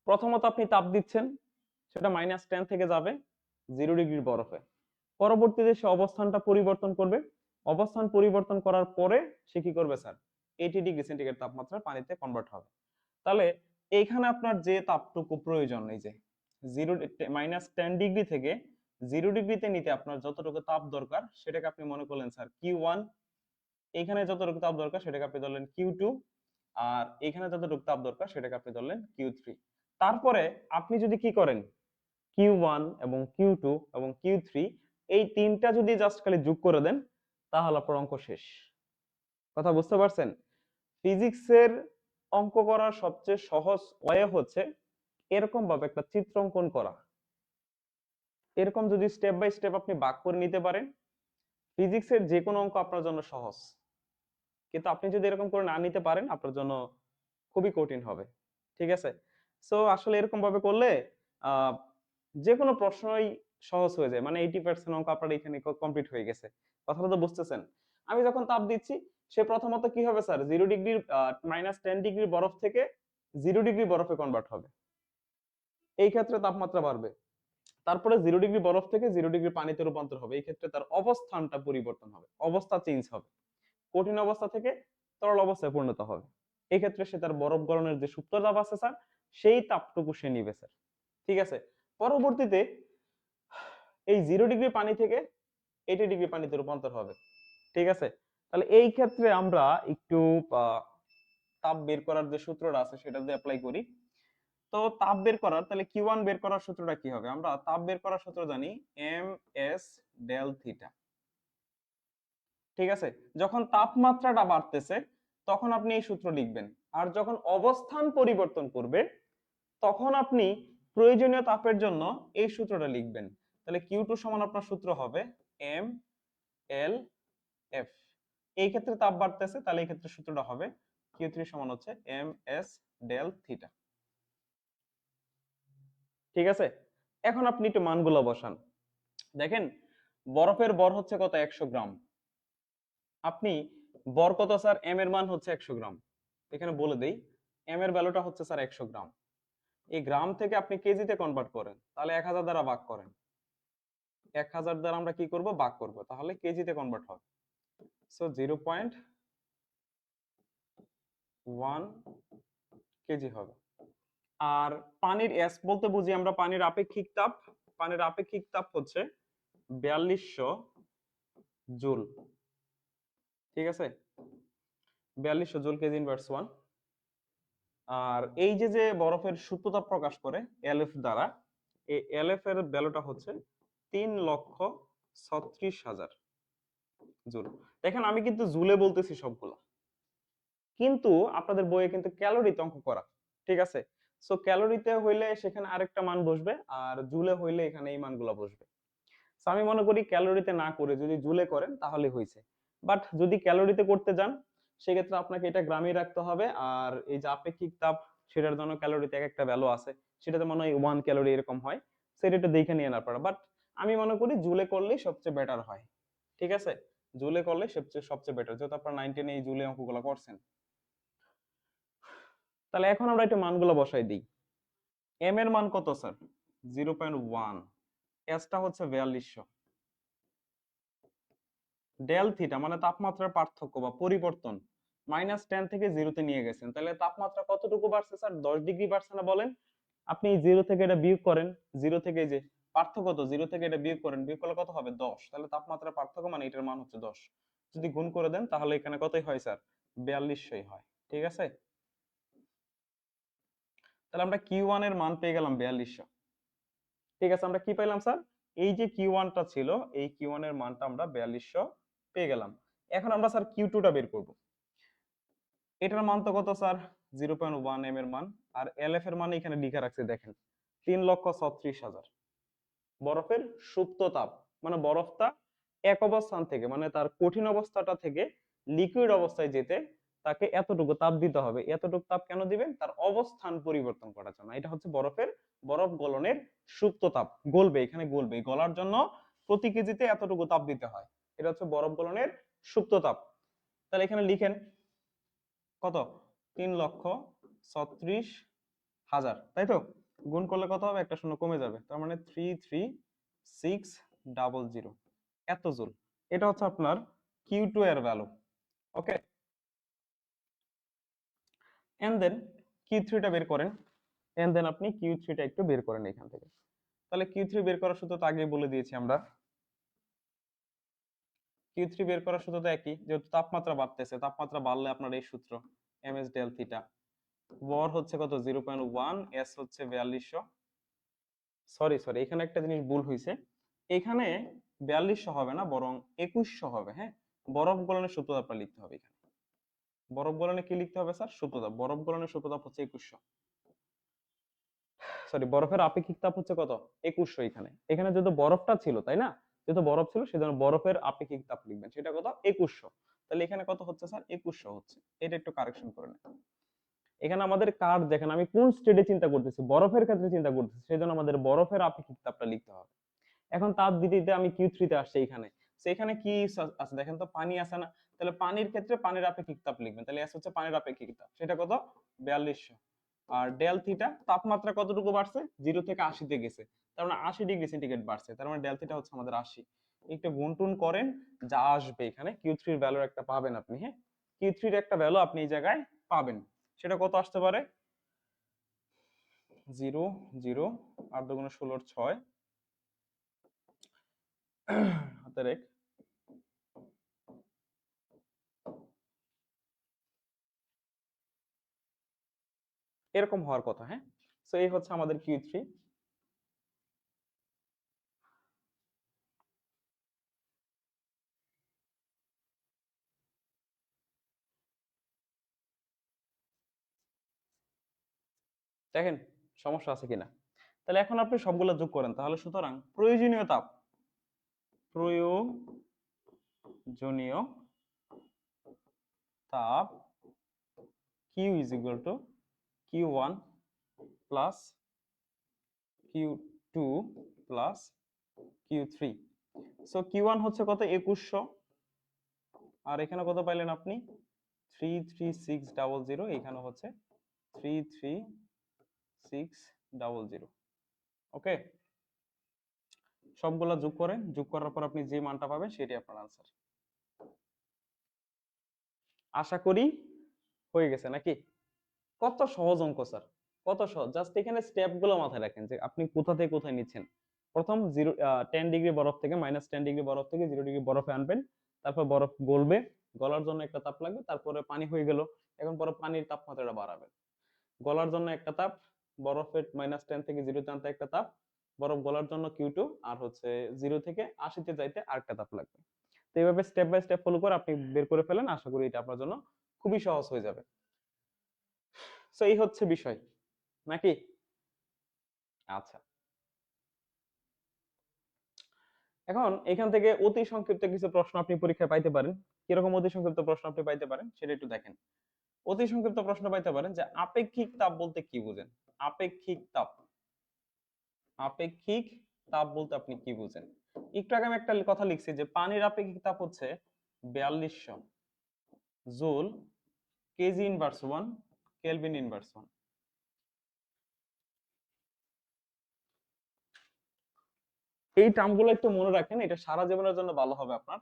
প্রথমত আপনি তাপ দিচ্ছেন, সেটা -10 থেকে যাবে 0 ডিগ্রির বরফে। পরবর্তীতে সে অবস্থানটা পরিবর্তন করবে, অবস্থান পরিবর্তন করার পরে সে কি করবে স্যার? 80 ডিগ্রি সেন্টিগ্রেড তাপমাত্রা পানিতে কনভার্ট হবে। তাহলে এইখানে আপনার যে তাপটুকু প্রয়োজন, এই যে -10 ডিগ্রি থেকে 0 ডিগ্রিতে নিতে আপনার যতটুকু তাপ দরকার সেটাকে আপনি মনে করলেন স্যার Q1, এইখানে যতটুকু তাপ দরকার সেটাকে আপনি ধরলেন Q2, আর এখানে যতটুকু তাপ দরকার সেটাকে আপনি ধরলেন Q3। তারপরে আপনি যদি কি করেন, Q1 এবং Q2 এবং Q3 এই তিনটা যদি জাস্ট খালি যোগ করে দেন তাহলে আপনার অঙ্ক শেষ। কথা বুঝতে পারছেন? ফিজিক্সের অঙ্ক করার সবচেয়ে সহজ ওয়ে হচ্ছে এরকম ভাবে একটা চিত্র অঙ্কন করা। এরকম যদি স্টেপ বাই স্টেপ আপনি ভাগ করে নিতে পারেন, ফিজিক্সের যে কোনো অঙ্ক আপনার জন্য সহজ। কিন্তু আপনি যদি এরকম করে না নিতে পারেন আপনার জন্য খুবই কঠিন হবে। ঠিক আছে? সো আসলে এরকম ভাবে করলে আহ যে কোনো প্রশ্নই সহজ হয়ে যায়, মানে 80% অঙ্ক আপনার এখানে কমপ্লিট হয়ে গেছে। কথাটা তো বুঝতেছেন? আমি যখন তাপ দিচ্ছি সে প্রথমত কি হবে স্যার? 0 ডিগ্রির -10 ডিগ্রি বরফ থেকে 0 ডিগ্রি বরফে কনভার্ট হবে। এই ক্ষেত্রে তাপমাত্রা বাড়বে। তারপরে 0 ডিগ্রি বরফ থেকে 0 ডিগ্রি পানিতে রূপান্তর হবে। এই ক্ষেত্রে তার অবস্থানটা পরিবর্তন হবে, অবস্থা চেঞ্জ হবে, কঠিন অবস্থা থেকে তরল অবস্থায় পরিণত হবে। এই ক্ষেত্রে সে তার বরফ গলনের যে সুপ্ত তাপ আছে স্যার সেই তাপটুকু সে নিবে স্যার। ঠিক আছে? পরবর্তীতে এই 0 ডিগ্রি পানি থেকে 80 ডিগ্রি পানিতে রূপান্তর হবে। ঠিক আছে? তাহলে এই ক্ষেত্রে আমরা একটু তাপ বের করার যে সূত্রটা আছে সেটা দিয়ে অ্যাপ্লাই করি। তো তাপ বের করার, তাহলে Q1 বের করার সূত্রটা কি হবে? আমরা তাপ বের করার সূত্র জানি ms ডেল থিটা। ঠিক আছে? যখন তাপমাত্রাটা বাড়তেছে তখন আপনি এই সূত্র লিখবেন, আর যখন অবস্থান পরিবর্তন করবে তখন আপনি প্রয়োজনীয় তাপের জন্য এই সূত্রটা লিখবেন। তাহলে Q2 সমান আপনার সূত্র হবে m l f। এই ক্ষেত্রে তাপ বাড়তেছে তাহলে এই ক্ষেত্রে সূত্রটা হবে Q3 সমান হচ্ছে ms ডেল থিটা। ঠিক আছে? এখন আপনি একটু মানগুলো বসান। দেখেন বরফের ভর হচ্ছে কত? 100 গ্রাম। আপনি ভর কত স্যার? m এর মান হচ্ছে 100 গ্রাম। এখানে বলে দেই m এর ভ্যালুটা হচ্ছে স্যার 100 গ্রাম। এই গ্রাম থেকে আপনি কেজিতে কনভার্ট করেন তাহলে 1000 দ্বারা ভাগ করেন। 1000 দ্বারা আমরা কি করব? ভাগ করব, তাহলে কেজিতে কনভার্ট হবে। সো 0.1 কেজি হবে। আর পানির এস বলতে বুঝি আমরা পানির আপেক্ষিক তাপ। পানির আপেক্ষিক তাপ হচ্ছে 4200 জুল। ঠিক আছে? 4200 জুল কেজি ইনভার্স 1। আর এই যে যে বরফের সুপ্ততাপ প্রকাশ করে এলএফ দ্বারা, এই এলএফ এর ভ্যালুটা হচ্ছে 3,36,000 জুল। দেখেন আমি কিন্তু জুলে বলতেছি সবগুলা, কিন্তু আপনাদের বইয়ে কিন্তু ক্যালোরিতে অঙ্ক করা। ঠিক আছে? সো ক্যালোরিতে হইলে সেখানে আরেকটা মান বসবে, আর জুলে হইলে এখানে এই মানগুলো বসবে। সো আমি মনে করি ক্যালোরিতে না করে যদি জুলে করেন তাহলে হইছে। বাট যদি ক্যালোরিতে করতে যান সেক্ষেত্রে আপনাকে এটা গ্রামে রাখতে হবে, আর এই যে আপেক্ষিক তাপ সেটার জন্য ক্যালোরিতে এক একটা ভ্যালু আছে, সেটাতে মনে হয় 1 ক্যালোরি এরকম হয়, সেটা একটু দেখে নিয়ে না পারা। বাট আমি মনে করি জুলে করলেই সবচেয়ে বেটার হয়। ঠিক আছে? জুলে করলে সবচেয়ে বেটার, যেহেতু আপনারা 9-10 এই জুলে অঙ্কগুলো করছেন। তাহলে এখন আমরা একটু মানগুলো বসাই দিই। এম এর মান কত স্যার? 0.1। এসটা হচ্ছে 4200। ডেল থিটা মানে তাপমাত্রার পার্থক্য বা পরিবর্তন, -10 থেকে 0 তে নিয়ে গেছেন, তাহলে তাপমাত্রা কতটুকু বাড়ছে স্যার? 10 ডিগ্রি বাড়ছে না বলেন? আপনি 0 থেকে এটা বিয়োগ করেন, 0 থেকে এই যে পার্থক্য, তো 0 থেকে এটা বিয়োগ করেন, বিয়োগ করলে কত হবে? 10। তাহলে তাপমাত্রার পার্থক্য মানে এটার মান হচ্ছে 10। যদি গুণ করে দেন তাহলে এখানে কতই হয় স্যার? 4200ই হয়। ঠিক আছে? তাহলে আমরা Q1 এর মান পেয়ে গেলাম 4200। ঠিক আছে, আমরা কি পাইলাম স্যার? এই যে Q1 টা ছিল, এই Q1 এর মানটা আমরা 4200 পেয়ে গেলাম। এখন আমরা স্যার Q2 টা বের করব। এটার মান তো কত স্যার? 0.1 এম এর মান। আর LF এর মান এখানে লিখে রাখছি দেখেন, 3,36,000। বরফের সুপ্ত তাপ মানে বরফটা এক অবস্থান থেকে, মানে তার কঠিন অবস্থাটা থেকে লিকুইড অবস্থায় যেতে তাকে এতটুকু তাপ দিতে হবে। এতটুকু তাপ কেন দিবেন? তার অবস্থান পরিবর্তন করার জন্য। এটা হচ্ছে বরফ গলনের সুপ্ত তাপ। গলবে, এখানে গলবে, গলার জন্য প্রতি কেজিতে এতটুকু তাপ দিতে হয়। এটা হচ্ছে বরফ গলনের সুপ্ত তাপ। তাহলে এখানে লিখেন কত? 3,36,000, তাই তো? গুণ করলে কত হবে? একটা শূন্য কমে যাবে, তার মানে 33600 এত জুল। এটা হচ্ছে আপনার Q2 এর value. Okay, and then Q3 টা বের করেন। এন্ড দেন আপনি Q3 টা একটু বের করেন এখান থেকে। তাহলে Q3 বের করার সূত্র তো আগেই বলে দিয়েছি আমরা। Q3 বের করার সূত্র তো একই, যেহেতু তাপমাত্রা বাড়তেছে, তাপমাত্রা বাড়লে আপনার এই সূত্র ms ডেল থিটা। ভর হচ্ছে কত? 0.1, s হচ্ছে 4200। সরি সরি, এখানে একটা জিনিস ভুল হয়েছে। এখানে 4200 হবে না, বরং 2100 হবে। হ্যাঁ, বরফ গলনের সূত্রটা লিখতে হবে এখানে। বরফ গলনে কি লিখতে হবে স্যার? সূত্রতাপ। বরফ গলনের সূত্রতাপ হচ্ছে 2100। সরি, বরফের আপেক্ষিক তাপ হচ্ছে কত? 2100। এখানে এখানে যেহেতু বরফটা ছিল, তাই না? যেহেতু বরফ ছিল, সেজন্য বরফের আপেক্ষিক তাপ লিখবেন। সেটা কত? 2100। তাহলে এখানে কত হচ্ছে স্যার? 2100 হচ্ছে। এটা একটু কারেকশন করে নেন। এখানে আমাদের কার দেখেন, আমি কোন স্টেটে চিন্তা করতেছি? বরফের ক্ষেত্রে চিন্তা করতেছি, সেজন্য আমাদের বরফের আপেক্ষিক তাপটা লিখতে হবে। এখন তাপ দিতে দিতে আমি Q3 তে আসছি। এখানে সেখানে কি আছে দেখেন তো? পানি আছে না? তাহলে পানির ক্ষেত্রে পানির আপেক্ষিক তাপ লিখবেন। তাহলে S হচ্ছে পানির আপেক্ষিক তাপ, সেটা কত? 4200। আর ডেল থিটা, তাপমাত্রা কতটুকু বাড়ছে? 0 থেকে 80 তে গেছে, তার মানে 80 ডিগ্রি সেন্টিগ্রেড বাড়ছে, তার মানে ডেল থিটা হচ্ছে আমাদের 80। একটু গুণটুন করেন, যা আসবে এখানে Q3 এর ভ্যালু একটা পাবেন আপনি। হ্যাঁ, Q3 এর একটা ভ্যালু আপনি এই জায়গায় পাবেন। সেটা কত আসতে পারে? 0 0 8 দুগুণে 16 6 হাতের এক, এরকম হওয়ার কথা। হ্যাঁ, তো এই হচ্ছে আমাদের Q3। দেখেন সমস্যা আছে কিনা। তাহলে এখন আপনি সবগুলো যোগ করেন, তাহলে সুতরাং প্রয়োজনীয় তাপ Q is equal to Q1 plus Q2 plus Q3। So Q1 হচ্ছে কত? 2100। আর এখানে কত পাইলেন আপনি? 33600। এখানে হচ্ছে 33600। ওকে, সবগুলা যোগ করেন, যোগ করার পর আপনি যে মানটা পাবেন সেটাই আপনার আনসার। আশা করি হয়ে গেছে নাকি? কত সহজ অঙ্ক স্যার, কত সহজ। জাস্ট এখানে স্টেপ গুলো মাথায় রাখেন যে আপনি কোথা থেকে কোথায় নিচ্ছেন। প্রথম 10 ডিগ্রি বরফ থেকে, -10 ডিগ্রি বরফ থেকে 0 ডিগ্রি বরফে আনবেন। তারপর বরফ গলবে, গলার জন্য একটা তাপ লাগবে, তারপরে পানি হয়ে গেল। এখন পরে পানির তাপমাত্রাটা বাড়াবেন। গলার জন্য একটা তাপ, বরফের -10 থেকে 0 তে আনতে একটা তাপ, বরফ গলার জন্য Q2, আর হচ্ছে 0 থেকে 80 তে যাইতে আরেকটা তাপ লাগবে। তো এইভাবে স্টেপ বাই স্টেপ ফলো করে আপনি বের করে ফেলেন। আশা করি এটা আপনার জন্য খুবই সহজ হয়ে যাবে। সো এই হচ্ছে বিষয় নাকি? আচ্ছা, এখন এখান থেকে অতি সংক্ষিপ্ত কিছু প্রশ্ন আপনি পরীক্ষায় পাইতে পারেন। কিরকম অতি সংক্ষিপ্ত প্রশ্ন আপনি পাইতে পারেন সেটা একটু দেখেন। অতি সংক্ষিপ্ত প্রশ্ন পাইতে পারেন যে আপেক্ষিক তাপ বলতে কি বুঝেন? আপেক্ষিক তাপ, আপেক্ষিক তাপ বলতে আপনি কি বুঝেন? একটু আগে আমি একটা কথা লিখছি যে পানির আপেক্ষিক তাপ হচ্ছে 4200 joule kg inverse 1 kelvin inverse 1। এই টার্মগুলো একটু মনে রাখেন, এটা সারা জীবনের জন্য ভালো হবে আপনার।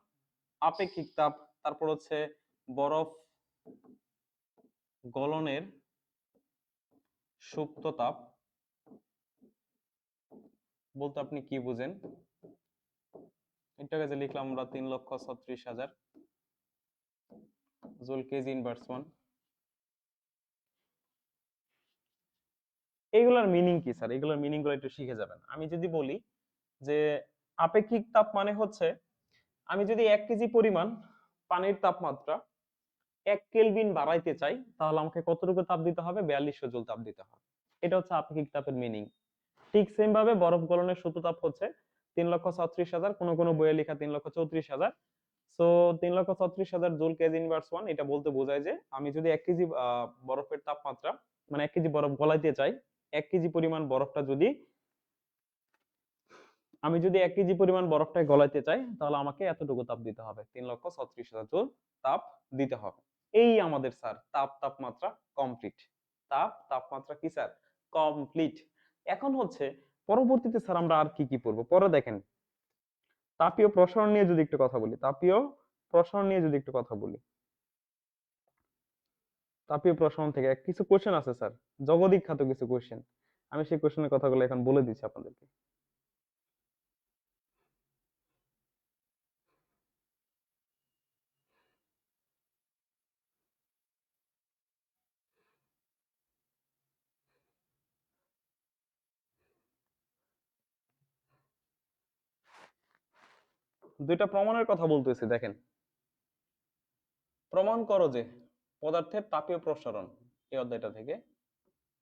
আপেক্ষিক তাপ, তারপর হচ্ছে বরফ গলনের সুপ্ত তাপ বলতে আপনি কি বুঝেন? এটাকে যে লিখলাম আমরা 3,36,000 জুল কেজি ইনভার্স 1। এইগুলোর মিনিং কি স্যার? এগুলোর মিনিং গুলো একটু শিখে যাবেন। আমি যদি বলি যে আপেক্ষিক তাপ মানে হচ্ছে আমি যদি 1 কেজি পরিমাণ পানির তাপমাত্রা 1 কেলভিন বাড়াইতে চাই তাহলে আমাকে কতটুকু তাপ দিতে হবে? 4200 জুল তাপ দিতে হবে। এটা হচ্ছে আপেক্ষিক তাপের মিনিং। ঠিক সেম ভাবে বরফ গলনের সূত্র তাপ হচ্ছে 3,36,000, কোন কোন বইয়ে লেখা 3,34,000। সো 3,36,000 জুল কেজি ইনভার্স 1, এটা বলতে বোঝায় যে আমি যদি 1 কেজি বরফের তাপমাত্রা মানে 1 কেজি বরফ গলাইতে চাই, 1 কেজি পরিমাণ বরফটা যদি আমি যদি 1 কেজি পরিমাণ বরফটা গলাইতে চাই তাহলে আমাকে এতটুকু তাপ দিতে হবে, 3,36,000 জুল তাপ দিতে হবে। এই আমাদের স্যার তাপমাত্রা কমপ্লিট। তাপমাত্রা কি স্যার? কমপ্লিট। এখন হচ্ছে পরবর্তীতে স্যার আমরা আর কি কি পড়বো পরে দেখেন। তাপীয় প্রসারণ নিয়ে যদি একটু কথা বলি, তাপীয় প্রসারণ থেকে কিছু কোশ্চেন আছে স্যার, জগদীখ্যাত কিছু কোশ্চেন। আমি সেই কোশ্চেনের কথাগুলো এখন বলে দিচ্ছি আপনাদেরকে। দুইটা প্রমাণের কথা বলতেছি, দেখেন। প্রমাণ করো যে পদার্থের তাপীয় প্রসারণ, এই অধ্যায়টা থেকে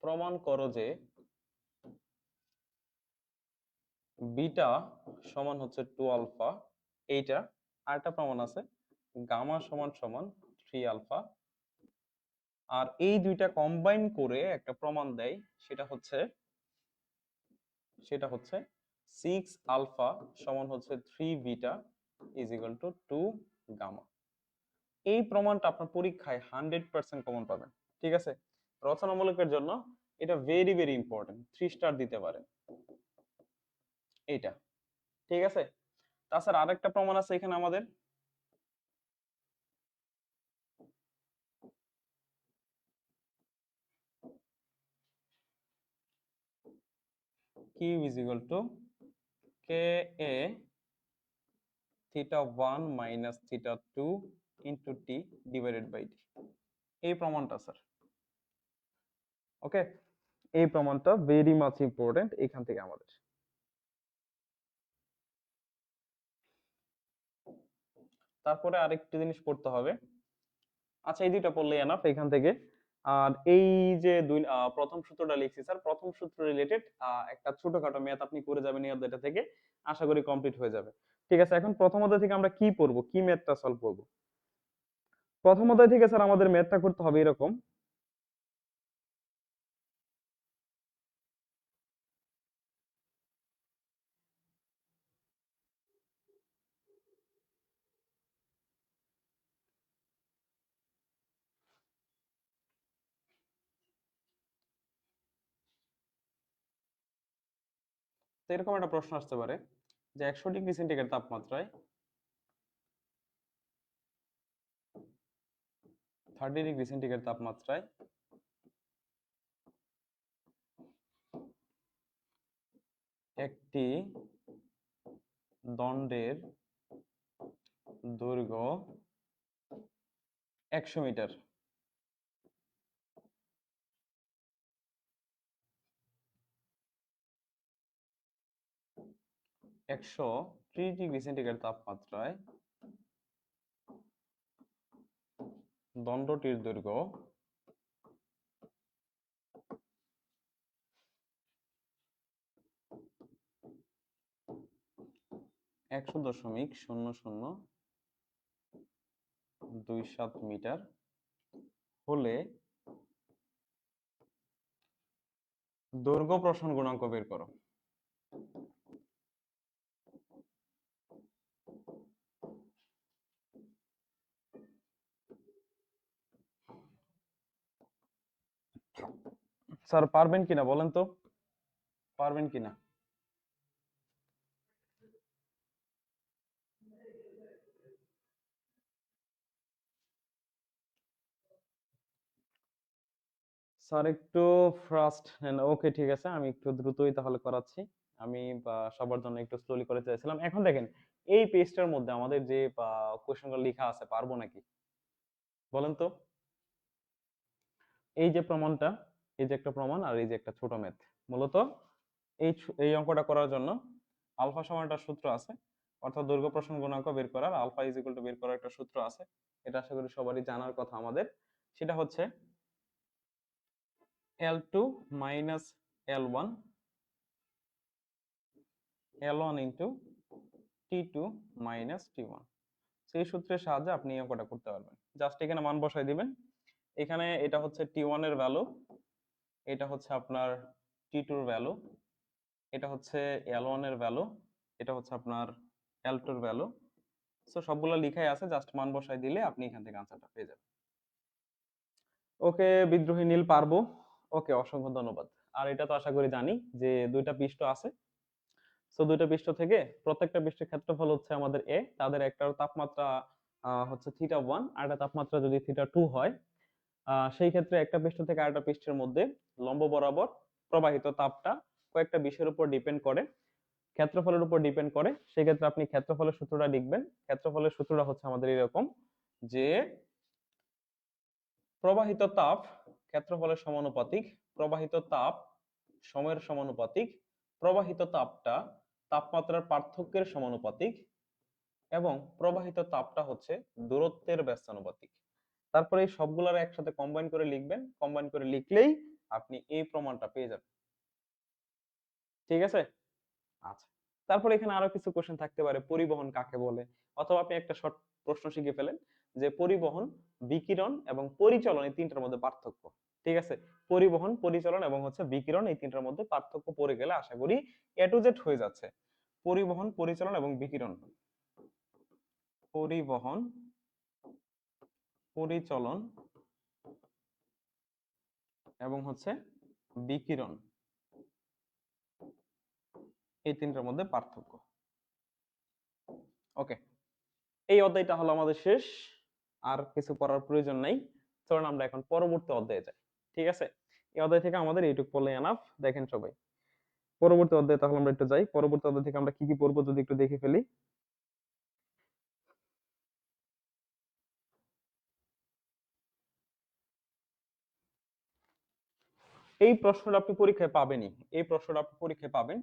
প্রমাণ করো যে বিটা সমান হচ্ছে 2 আলফা। এইটা আরেকটা প্রমাণ আছে, গামা সমান সমান 3 আলফা। আর এই দুইটা কম্বাইন করে একটা প্রমাণ দেয়, সেটা হচ্ছে 6 আলফা সমান হচ্ছে 3 beta is equal to 2 gamma. এই প্রমাণটা আপনার পরীক্ষায় 100% কমন পাবেন। ঠিক আছে, রচনামূলকের জন্য এটা ভেরি ভেরি ইম্পর্টেন্ট, 3 স্টার দিতে পারেন এইটা। ঠিক আছে, তাছাড়া আরেকটা প্রমাণ আছে এখানে আমাদের, Q is equal to Ka theta 1 minus theta 2 into T divided by D। এই প্রমাণটা স্যার, ওকে, এই প্রমাণটা ভেরি মাচ ইম্পর্টেন্ট এখান থেকে আমাদের। তারপরে আরেকটি জিনিস পড়তে হবে। আচ্ছা, এই দুইটা পড়লেই এনাফ এখান থেকে। আর এই যে প্রথম সূত্রটা লিখছি স্যার, প্রথম সূত্র রিলেটেড একটা ছোটখাটো ম্যাথ আপনি করে যাবেন এই অধ্যায়টা থেকে, আশা করি কমপ্লিট হয়ে যাবে। ঠিক আছে, এখন প্রথম অধ্যায় থেকে আমরা কি পড়বো, কি ম্যাথটা সলভ করব? প্রথম অধ্যায় থেকে স্যার আমাদের ম্যাথটা করতে হবে এরকম। তো এরকম একটা প্রশ্ন আসতে পারে যে 100 ডিগ্রি সেন্টিগ্রেড তাপমাত্রায় 30 ডিগ্রি সেন্টিগ্রেড তাপমাত্রায় একটি দণ্ডের দৈর্ঘ্য 100 মিটার, 130 ডিগ্রি সেন্টিগ্রেড তাপমাত্রায় দণ্ডটির দৈর্ঘ্য 100.0027 মিটার হলে দৈর্ঘ্য প্রসারণ গুণাঙ্ক বের করো। স্যার পারবেন কিনা বলেন তো, পারবেন কিনা? স্যার একটু ফাস্ট নেন, ওকে ঠিক আছে, আমি একটু দ্রুতই তাহলে করাচ্ছি। আমি সবার জন্য একটু স্লোলি করে চাইছিলাম। এখন দেখেন এই পেজটার মধ্যে আমাদের যে কোশ্চেনগুলো লেখা আছে, পারবো নাকি বলেন তো? এই যে প্রমাণটা, এই যে একটা প্রমাণ আর এই যে একটা ছোট ম্যাথ। মূলত এই অঙ্কটা করার জন্য আলফা সমান একটা সূত্র আছে, অর্থাৎ দৈর্ঘ্য প্রস্থ গুণাঙ্ক বের করার আলফা ইজ ইকুয়াল টু বের করার একটা সূত্র আছে। এটা আশা করি সবারই জানার কথা আমাদের। সেটা হচ্ছে L2 minus L1 L1 into T2 minus T1। সেই সূত্রের সাহায্যে আপনি এই অঙ্কটা করতে পারবেন। জাস্ট এখানে মান বসাই দিবেন। এখানে এটা হচ্ছে T1 এর ভ্যালু, এটা হচ্ছে আপনার T2 এর ভ্যালু, এটা হচ্ছে L1 এর ভ্যালু, এটা হচ্ছে আপনার L2 এর ভ্যালু। সো সবগুলো লিখাই আছে, জাস্ট মান বসাই দিলে আপনি এখান থেকে আনসারটা পেয়ে যাবেন। ওকে বিদ্রোহী নীল পারবো। ওকে, অসংখ্য ধন্যবাদ। আর এটা তো আশা করি জানি যে দুইটা পৃষ্ঠ আছে। সো দুইটা পৃষ্ঠ থেকে প্রত্যেকটা পৃষ্ঠের ক্ষেত্রফল হচ্ছে আমাদের a, তাদের একটার তাপমাত্রা হচ্ছে θ1 আর একটা তাপমাত্রা যদি θ2 হয়, সেই ক্ষেত্রে একটা পৃষ্ঠ থেকে আরেকটা পৃষ্ঠের মধ্যে লম্ব বরাবর প্রবাহিত তাপটা কয়েকটা বিষয়ের উপর ডিপেন্ড করে, ক্ষেত্রফলের উপর ডিপেন্ড করে। সেই ক্ষেত্রে আপনি ক্ষেত্রফলের সূত্রটা লিখবেন। ক্ষেত্রফলের সূত্রটা হচ্ছে আমাদের এরকম যে প্রবাহিত তাপ ক্ষেত্রফলের সমানুপাতিক, প্রবাহিত তাপ সময়ের সমানুপাতিক, প্রবাহিত তাপটা তাপমাত্রার পার্থক্যের সমানুপাতিক এবং প্রবাহিত তাপটা হচ্ছে দূরত্বের ব্যস্তানুপাতিক। তারপরে এই সবগুলোর একসাথে কম্বাইন করে লিখবেন। কম্বাইন করে লিখলেই আপনি এই প্রমাণটা পেয়ে যাবেন। ঠিক আছে? আচ্ছা, তারপরে এখানে আরো কিছু কোশ্চেন থাকতে পারে, পরিবহন কাকে বলে, অথবা আপনি একটা শর্ট প্রশ্ন শিখে ফেলেন যে পরিবহন, বিকিরণ এবং পরিচলন এই তিনটার মধ্যে পার্থক্য। ঠিক আছে, পরিবহন, পরিচলন এবং হচ্ছে বিকিরণ এই তিনটার মধ্যে পার্থক্য পড়ে গেলে আশা করি এ টু জেড হয়ে যাচ্ছে। পরিবহন, পরিচলন এবং বিকিরণ, পরিবহন, পরিচলন এবং হচ্ছে বিকিরণ এই তিনটার মধ্যে পার্থক্য। ওকে, এই অধ্যায়টা হলো আমাদের শেষ, আর কিছু পড়ার প্রয়োজন নাই। চলুন আমরা এখন পরবর্তী অধ্যায়ে যাই। ঠিক আছে, এই অধ্যায় থেকে আমাদের এইটুকু পড়লে এনাফ। দেখেন সবাই, পরবর্তী অধ্যায়ে তাহলে আমরা একটু যাই। পরবর্তী অধ্যায় থেকে আমরা কি কি পড়বো যদি একটু দেখে ফেলি। এই প্রশ্নটা আপনি পরীক্ষায় পাবেনই, এই প্রশ্নটা আপনি পরীক্ষায় পাবেন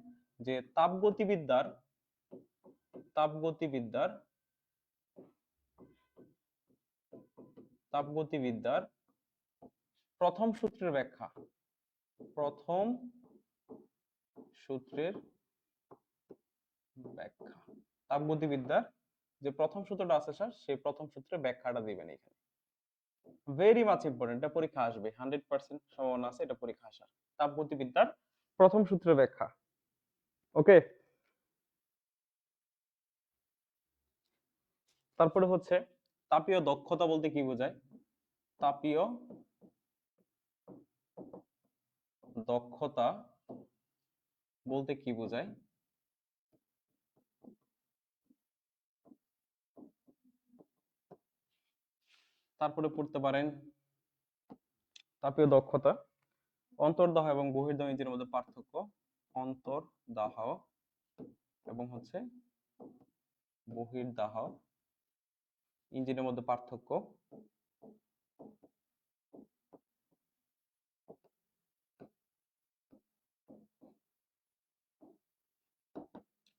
যে তাপগতিবিদ্যার তাপগতিবিদ্যার তাপগতিবিদ্যার প্রথম সূত্রের ব্যাখ্যা, প্রথম সূত্রের ব্যাখ্যা, তাপগতিবিদ্যার যে প্রথম সূত্রটা আছে স্যার, সেই প্রথম সূত্রের ব্যাখ্যাটা দিবেন এখানে। ভেরি মাচ ইম্পর্টেন্ট, এটা পরীক্ষা আসবে, 100% সম্ভাবনা আছে এটা পরীক্ষা আসার। তাপগতিবিদ্যার প্রথম সূত্রের ব্যাখ্যা। ওকে, তারপরে হচ্ছে তাপীয় দক্ষতা বলতে কি বোঝায়, তাপীয় দক্ষতা বলতে কি বোঝায়, তারপরে পড়তে পারেন তাপীয় দক্ষতা, অন্তর্দাহ এবং বহির্দাহ ইঞ্জিনের মধ্যে পার্থক্য, অন্তর্দাহ এবং হচ্ছে বহির্দাহ ইঞ্জিনের মধ্যে পার্থক্য,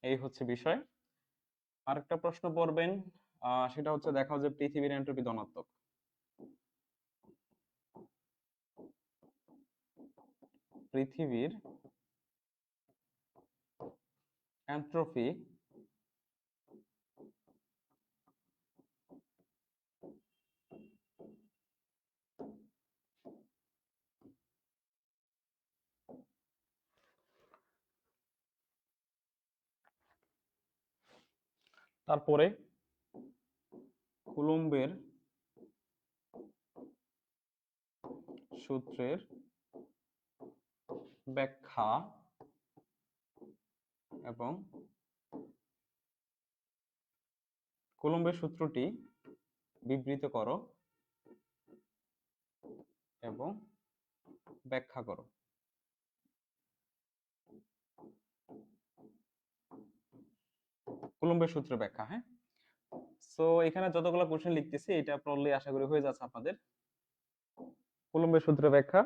এই হচ্ছে বিষয়। আরেকটা প্রশ্ন পড়বেন, সেটা হচ্ছে দেখাও যে পৃথিবীর এন্ট্রপি ধনাত্মক। পৃথিবীর এন্ট্রপি তারপরে কুলম্বের সূত্রের ব্যাখ্যা এবং কুলম্বের সূত্রটি বিবৃত করো এবং ব্যাখ্যা করো। কুলম্বের সূত্রের ব্যাখ্যা, হ্যাঁ। সো এখানে যতগুলো কোশ্চেন লিখতেছি এটা পড়লে আশা করি হয়ে যাচ্ছে আপনাদের। কুলম্বের সূত্রের ব্যাখ্যা,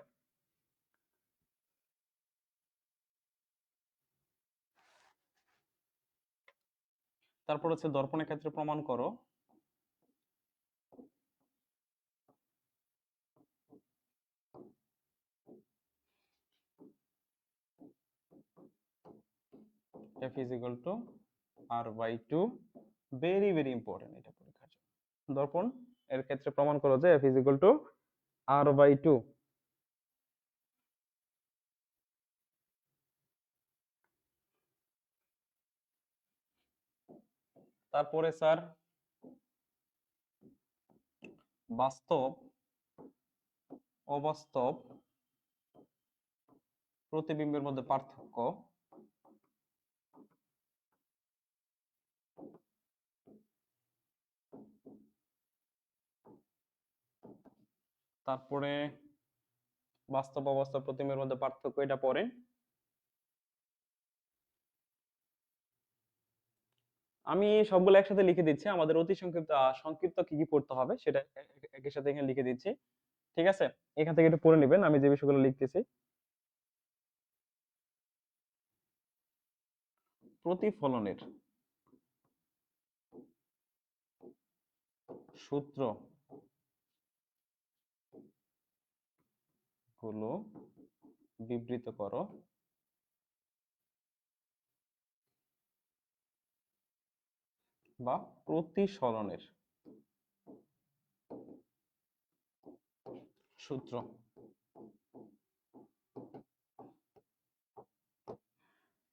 তারপর হচ্ছে দর্পণের ক্ষেত্রে প্রমাণ করো f is equal to r/2, very very important এটা পরীক্ষার জন্য। দর্পণ এর ক্ষেত্রে প্রমাণ করো যে f is equal to r/2। তারপরে স্যার বাস্তব অবাস্তব প্রতিবিম্বের মধ্যে পার্থক্য, তারপরে বাস্তব অবাস্তব প্রতিবিম্বের মধ্যে পার্থক্য এটা পড়েন। আমি সবগুলো একসাথে লিখে দিচ্ছি, আমাদের অতি সংক্ষিপ্ত সংক্ষিপ্ত কি কি পড়তে হবে সেটা একই সাথে এখানে লিখে দিচ্ছি, ঠিক আছে? এখান থেকে একটু পড়ে নেবেন আমি যে বিষয়গুলো লিখতেছি। প্রতিফলনের সূত্র গুলো বিবৃত করো, বা প্রতিসরণের সূত্র।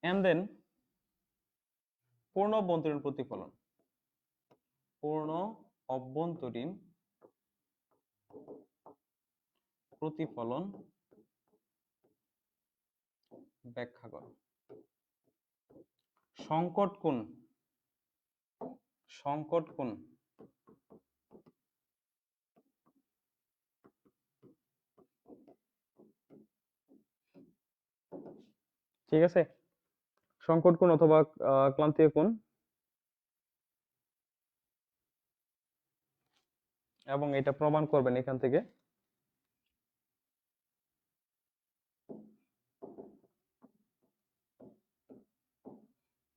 and then পূর্ণ অভ্যন্তরীণ প্রতিফলন, পূর্ণ অভ্যন্তরীণ প্রতিফলন ব্যাখ্যা করো। সংকট কোণ, সংকট কোণ ঠিক আছে, সংকট কোণ অথবা ক্লান্তীয় কোণ, এবং এটা প্রমাণ করবেন এখান থেকে।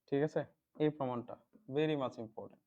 ঠিক আছে, এই প্রমাণটা ভেরি মাচ ইম্পর্টেন্ট।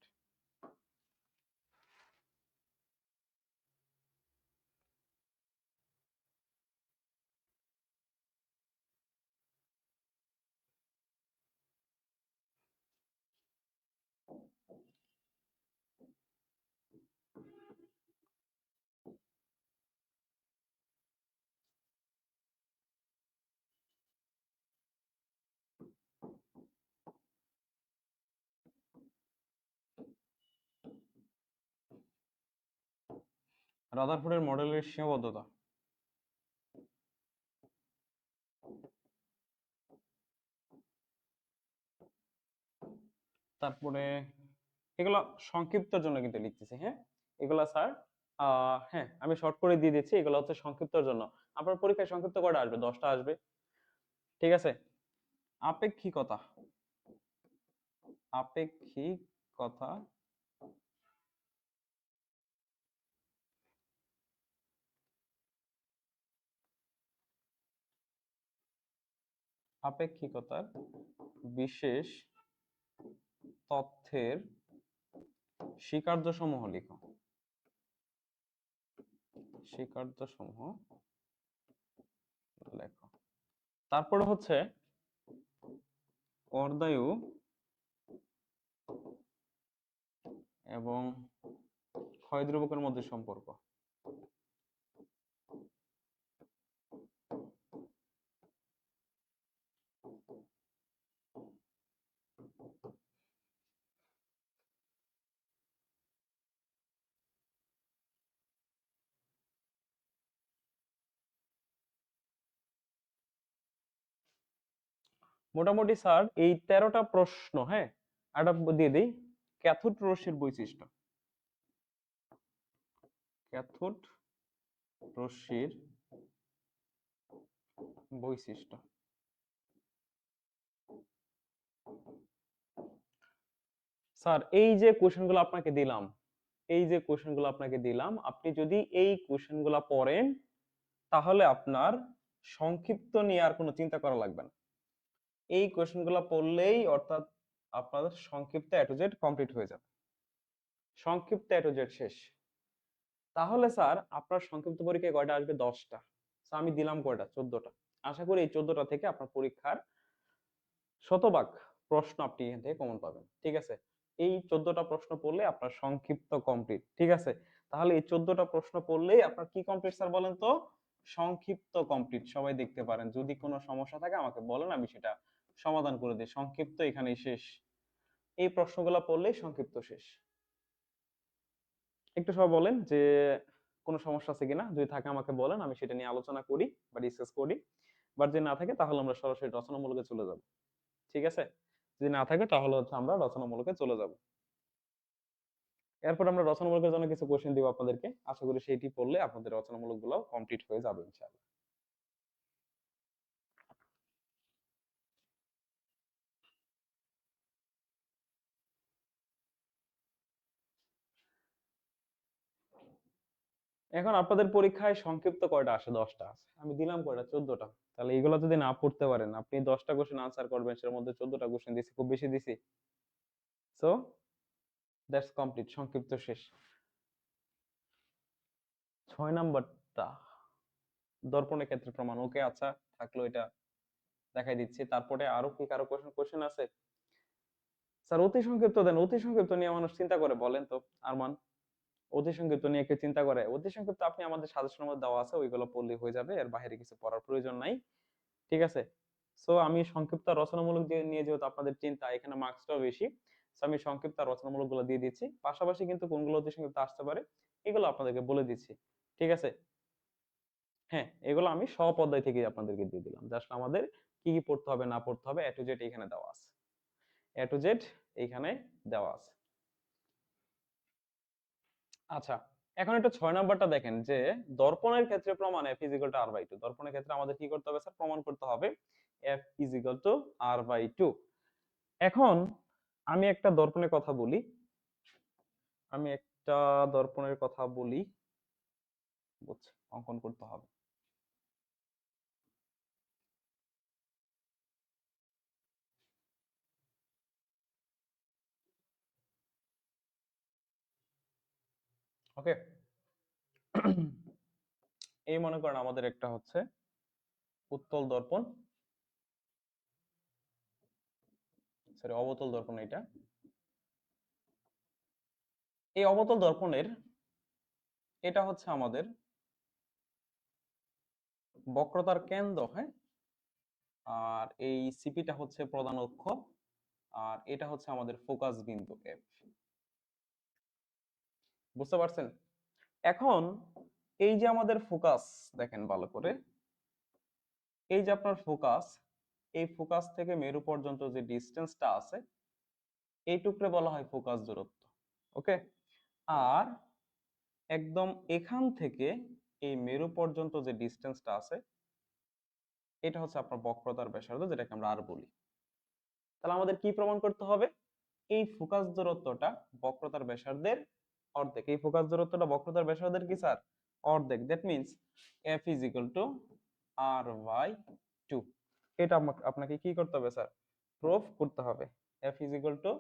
রাদারফোর্ডের মডেলের সীমাবদ্ধতা, তারপরে এগুলো সংক্ষিপ্তর জন্য কিন্তু লিখতেছি, হ্যাঁ এগুলা স্যার হ্যাঁ আমি শর্ট করে দিয়ে দিচ্ছি, এগুলো হচ্ছে সংক্ষিপ্তর জন্য। আপনার পরীক্ষায় সংক্ষিপ্ত কয়টা আসবে? 10টা আসবে, ঠিক আছে? আপেক্ষিকতা, আপেক্ষিকতা আপেক্ষিকতার বিশেষ তথ্যের স্বীকার্যসমূহ লিখো, স্বীকার্যসমূহ লেখো। তারপরে হচ্ছে অর্ধায়ু এবং ক্ষয় ধ্রুবকের মধ্যে সম্পর্ক। মোটামুটি স্যার এই 13টা প্রশ্ন, হ্যাঁ একটা দিয়ে দিই, ক্যাথোড রশ্মির বৈশিষ্ট্য, ক্যাথোড রশ্মির বৈশিষ্ট্য। স্যার এই যে কোশ্চেনগুলো আপনাকে দিলাম, এই যে কোশ্চেনগুলো আপনাকে দিলাম, আপনি যদি এই কোশ্চেনগুলো পড়েন তাহলে আপনার সংক্ষিপ্ত নিয়ে আর কোনো চিন্তা করা লাগবে না। এই কোশ্চেনগুলো পড়লেই অর্থাৎ আপনাদের সংক্ষিপ্ত A to Z কমপ্লিট হয়ে যাবে। সংক্ষিপ্ত A to Z শেষ। তাহলে স্যার আপনার সংক্ষিপ্ত পরীক্ষায় কয়টা আসবে? 10টা। আমি দিলাম কয়টা? 14টা। আশা করি এই 14টা থেকে আপনার পরীক্ষার শতভাগ প্রশ্ন আপনি এখান থেকে কমন পাবেন। ঠিক আছে? এই 14টা প্রশ্ন পড়লে আপনার সংক্ষিপ্ত কমপ্লিট। ঠিক আছে? তাহলে এই 14টা প্রশ্ন পড়লেই আপনার কি কমপ্লিট স্যার বলেন তো? সংক্ষিপ্ত কমপ্লিট। সবাই দেখতে পারেন। যদি কোনো সমস্যা থাকে আমাকে বলেন, আমি সেটা সমাধান করে দিই। সংক্ষিপ্ত এখানেই শেষ। এই প্রশ্নগুলো পড়লেই সংক্ষিপ্ত শেষ। একটু সবাই বলেন যে কোনো সমস্যা আছে কিনা, যদি থাকে আমাকে বলেন, আমি সেটা নিয়ে আলোচনা করি বা ডিসকাস করি। বাট যদি না থাকে তাহলে আমরা সরাসরি রচনামূলকে চলে যাব। ঠিক আছে? যদি না থাকে তাহলে হচ্ছে আমরা রচনামূলকে চলে যাব। এরপর আমরা রচনামূলকের জন্য কিছু কোশ্চেন দিব আপনাদেরকে। আশা করি সেইটি পড়লে আপনাদের রচনামূলক গুলো কমপ্লিট হয়ে যাবে ইনশাআল্লাহ। এখন আপনাদের পরীক্ষায় সংক্ষিপ্ত কয়টা আসে? 10টা আছে। আমি দিলাম কয়টা? 14টা। তাহলে এগুলো যদি না পড়তে পারেন, আপনি 10টা কোশ্চেন আনসার করবেন, সের মধ্যে 14টা কোশ্চেন দিছি, খুব বেশি দিছি। সো দ্যাটস কমপ্লিট, সংক্ষিপ্ত শেষ। 6 নাম্বারটা দর্পণের ক্ষেত্রে প্রমাণ। ওকে, আচ্ছা, থাকলো, এটা দেখাই দিচ্ছি। তারপরে আরো কি কারো কোশ্চেন আছে? স্যার অতি সংক্ষিপ্ত দেন। অতি সংক্ষিপ্ত নিয়ে মানুষ চিন্তা করে? বলেন তো আরমান, অতি সংক্ষিপ্ত নিয়ে কেউ চিন্তা করে? অতি সংক্ষিপ্ত আপনি আমাদের সাজেশনের মধ্যে দেওয়া আছে, ওইগুলো পড়লে হয়ে যাবে, এর বাইরে কিছু পড়ার প্রয়োজন নাই। ঠিক আছে? সো আমি সংক্ষিপ্ত আর রচনামূলক দিয়ে নিয়ে যেহেতু আপনাদের চিন্তা, এখানে মার্কসটাও বেশি, সো আমি সংক্ষিপ্ত আর রচনামূলক গুলো দিয়ে দিচ্ছি। পাশাপাশি কিন্তু কোনগুলো অতি সংক্ষিপ্ত আসতে পারে এগুলো আপনাদেরকে বলে দিচ্ছি। ঠিক আছে? হ্যাঁ, এগুলো আমি সব অধ্যায় থেকে আপনাদেরকে দিয়ে দিলাম। জাস্ট আমাদের কি কি পড়তে হবে না পড়তে হবে A to Z এখানে দেওয়া আছে। A to Z এখানে দেওয়া আছে। আচ্ছা, এখন একটু 6 নাম্বারটা দেখেন যে দর্পণের ক্ষেত্রে প্রমাণ f is equal to r/2। দর্পণের ক্ষেত্রে আমাদের কি করতে হবে স্যার? প্রমাণ করতে হবে f is equal to r/2। এখন আমি একটা দর্পণের কথা বলি, আমি একটা দর্পণের কথা বলি, বুঝছি, অঙ্কন করতে হবে। ওকে, এই মনে করেন আমাদের একটা হচ্ছে উত্তল দর্পণ, সরি অবতল দর্পণ। এটা এই অবতল দর্পণের এটা হচ্ছে আমাদের বক্রতার কেন্দ্র, হ্যাঁ, আর এই সিপিটা হচ্ছে প্রধান অক্ষ, আর এটা হচ্ছে আমাদের ফোকাস বিন্দু এফ। বুঝতে পারছেন? এখন এই যে আমাদের ফোকাস, দেখেন ভালো করে, এই যে আপনার ফোকাস, এই ফোকাস থেকে মেরু পর্যন্ত যে ডিসটেন্সটা আছে এইটুকরে বলা হয় ফোকাস দূরত্ব। ওকে, আর একদম এখান থেকে এই মেরু পর্যন্ত যে ডিসটেন্সটা আছে এটা হচ্ছে আপনার বক্রতার ব্যাসার্ধ, যেটাকে আমরা আর বলি। তাহলে আমাদের কি প্রমাণ করতে হবে? এই ফোকাস দূরত্বটা বক্রতার ব্যাসার্ধের অর্ধেক। এই ফোকাস দূরত্বটা বক্রতার ব্যাসার্ধের কি স্যার? অর্ধেক। That means f is equal to r/2। এটা আপনাকে কি করতে হবে স্যার? প্রুফ করতে হবে। f is equal to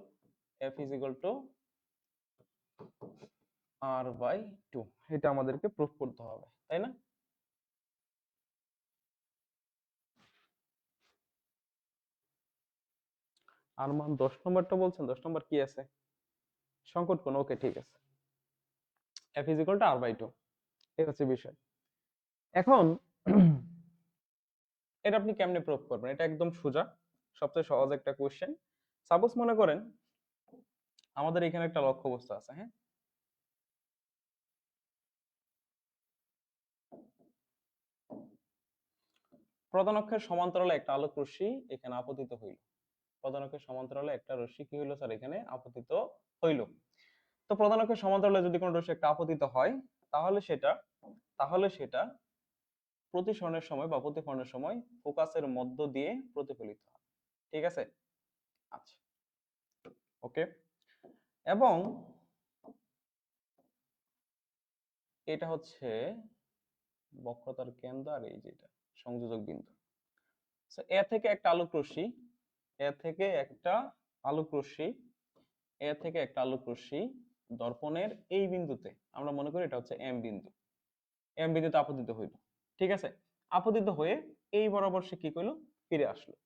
r/2, এটা আমাদেরকে প্রুফ করতে হবে, তাই না? আর মান 10 নম্বরটা বলছেন, 10 নম্বর কি আছে? সংকট কোণ। ওকে, ঠিক আছে, f is equal to r/2, এই হচ্ছে বিষয়। এখন এটা আপনি কেমনে প্রুফ করবেন? এটা একদম সোজা, সবচেয়ে সহজ একটা কোশ্চেন। সাপোজ মনে করেন আমাদের এখানে একটা লক্ষ্যবস্তু আছে, হ্যাঁ, প্রধান অক্ষের সমান্তরালে একটা আলোক রশ্মি এখানে আপতিত হইল। প্রধান অক্ষের সমান্তরালে একটা রশ্মি কি হইলো স্যার? এখানে আপতিত হইল। তো প্রধান অক্ষের সমান্তরালে যদি কোনো রশ্মি একটা আপতিত হয় তাহলে সেটা প্রতিসরণের সময় বা প্রতিফলনের সময় ফোকাসের মধ্য দিয়ে প্রতিফলিত হয়। ঠিক আছে? আচ্ছা, ওকে। এবং এটা হচ্ছে বক্রতার কেন্দ্র, আর এই যেটা সংযোজক বিন্দু। এ থেকে একটা আলোক রশ্মি, এ থেকে একটা আলোক রশ্মি, এ থেকে একটা আলোক রশ্মি দর্পণের এই বিন্দুতে, আমরা মনে করি এটা হচ্ছে এম বিন্দু, এম বিন্দুতে আপতিত হইল। ঠিক আছে, আপতিত হয়ে এই বরাবর সে কি করলো, ফিরে আসলো।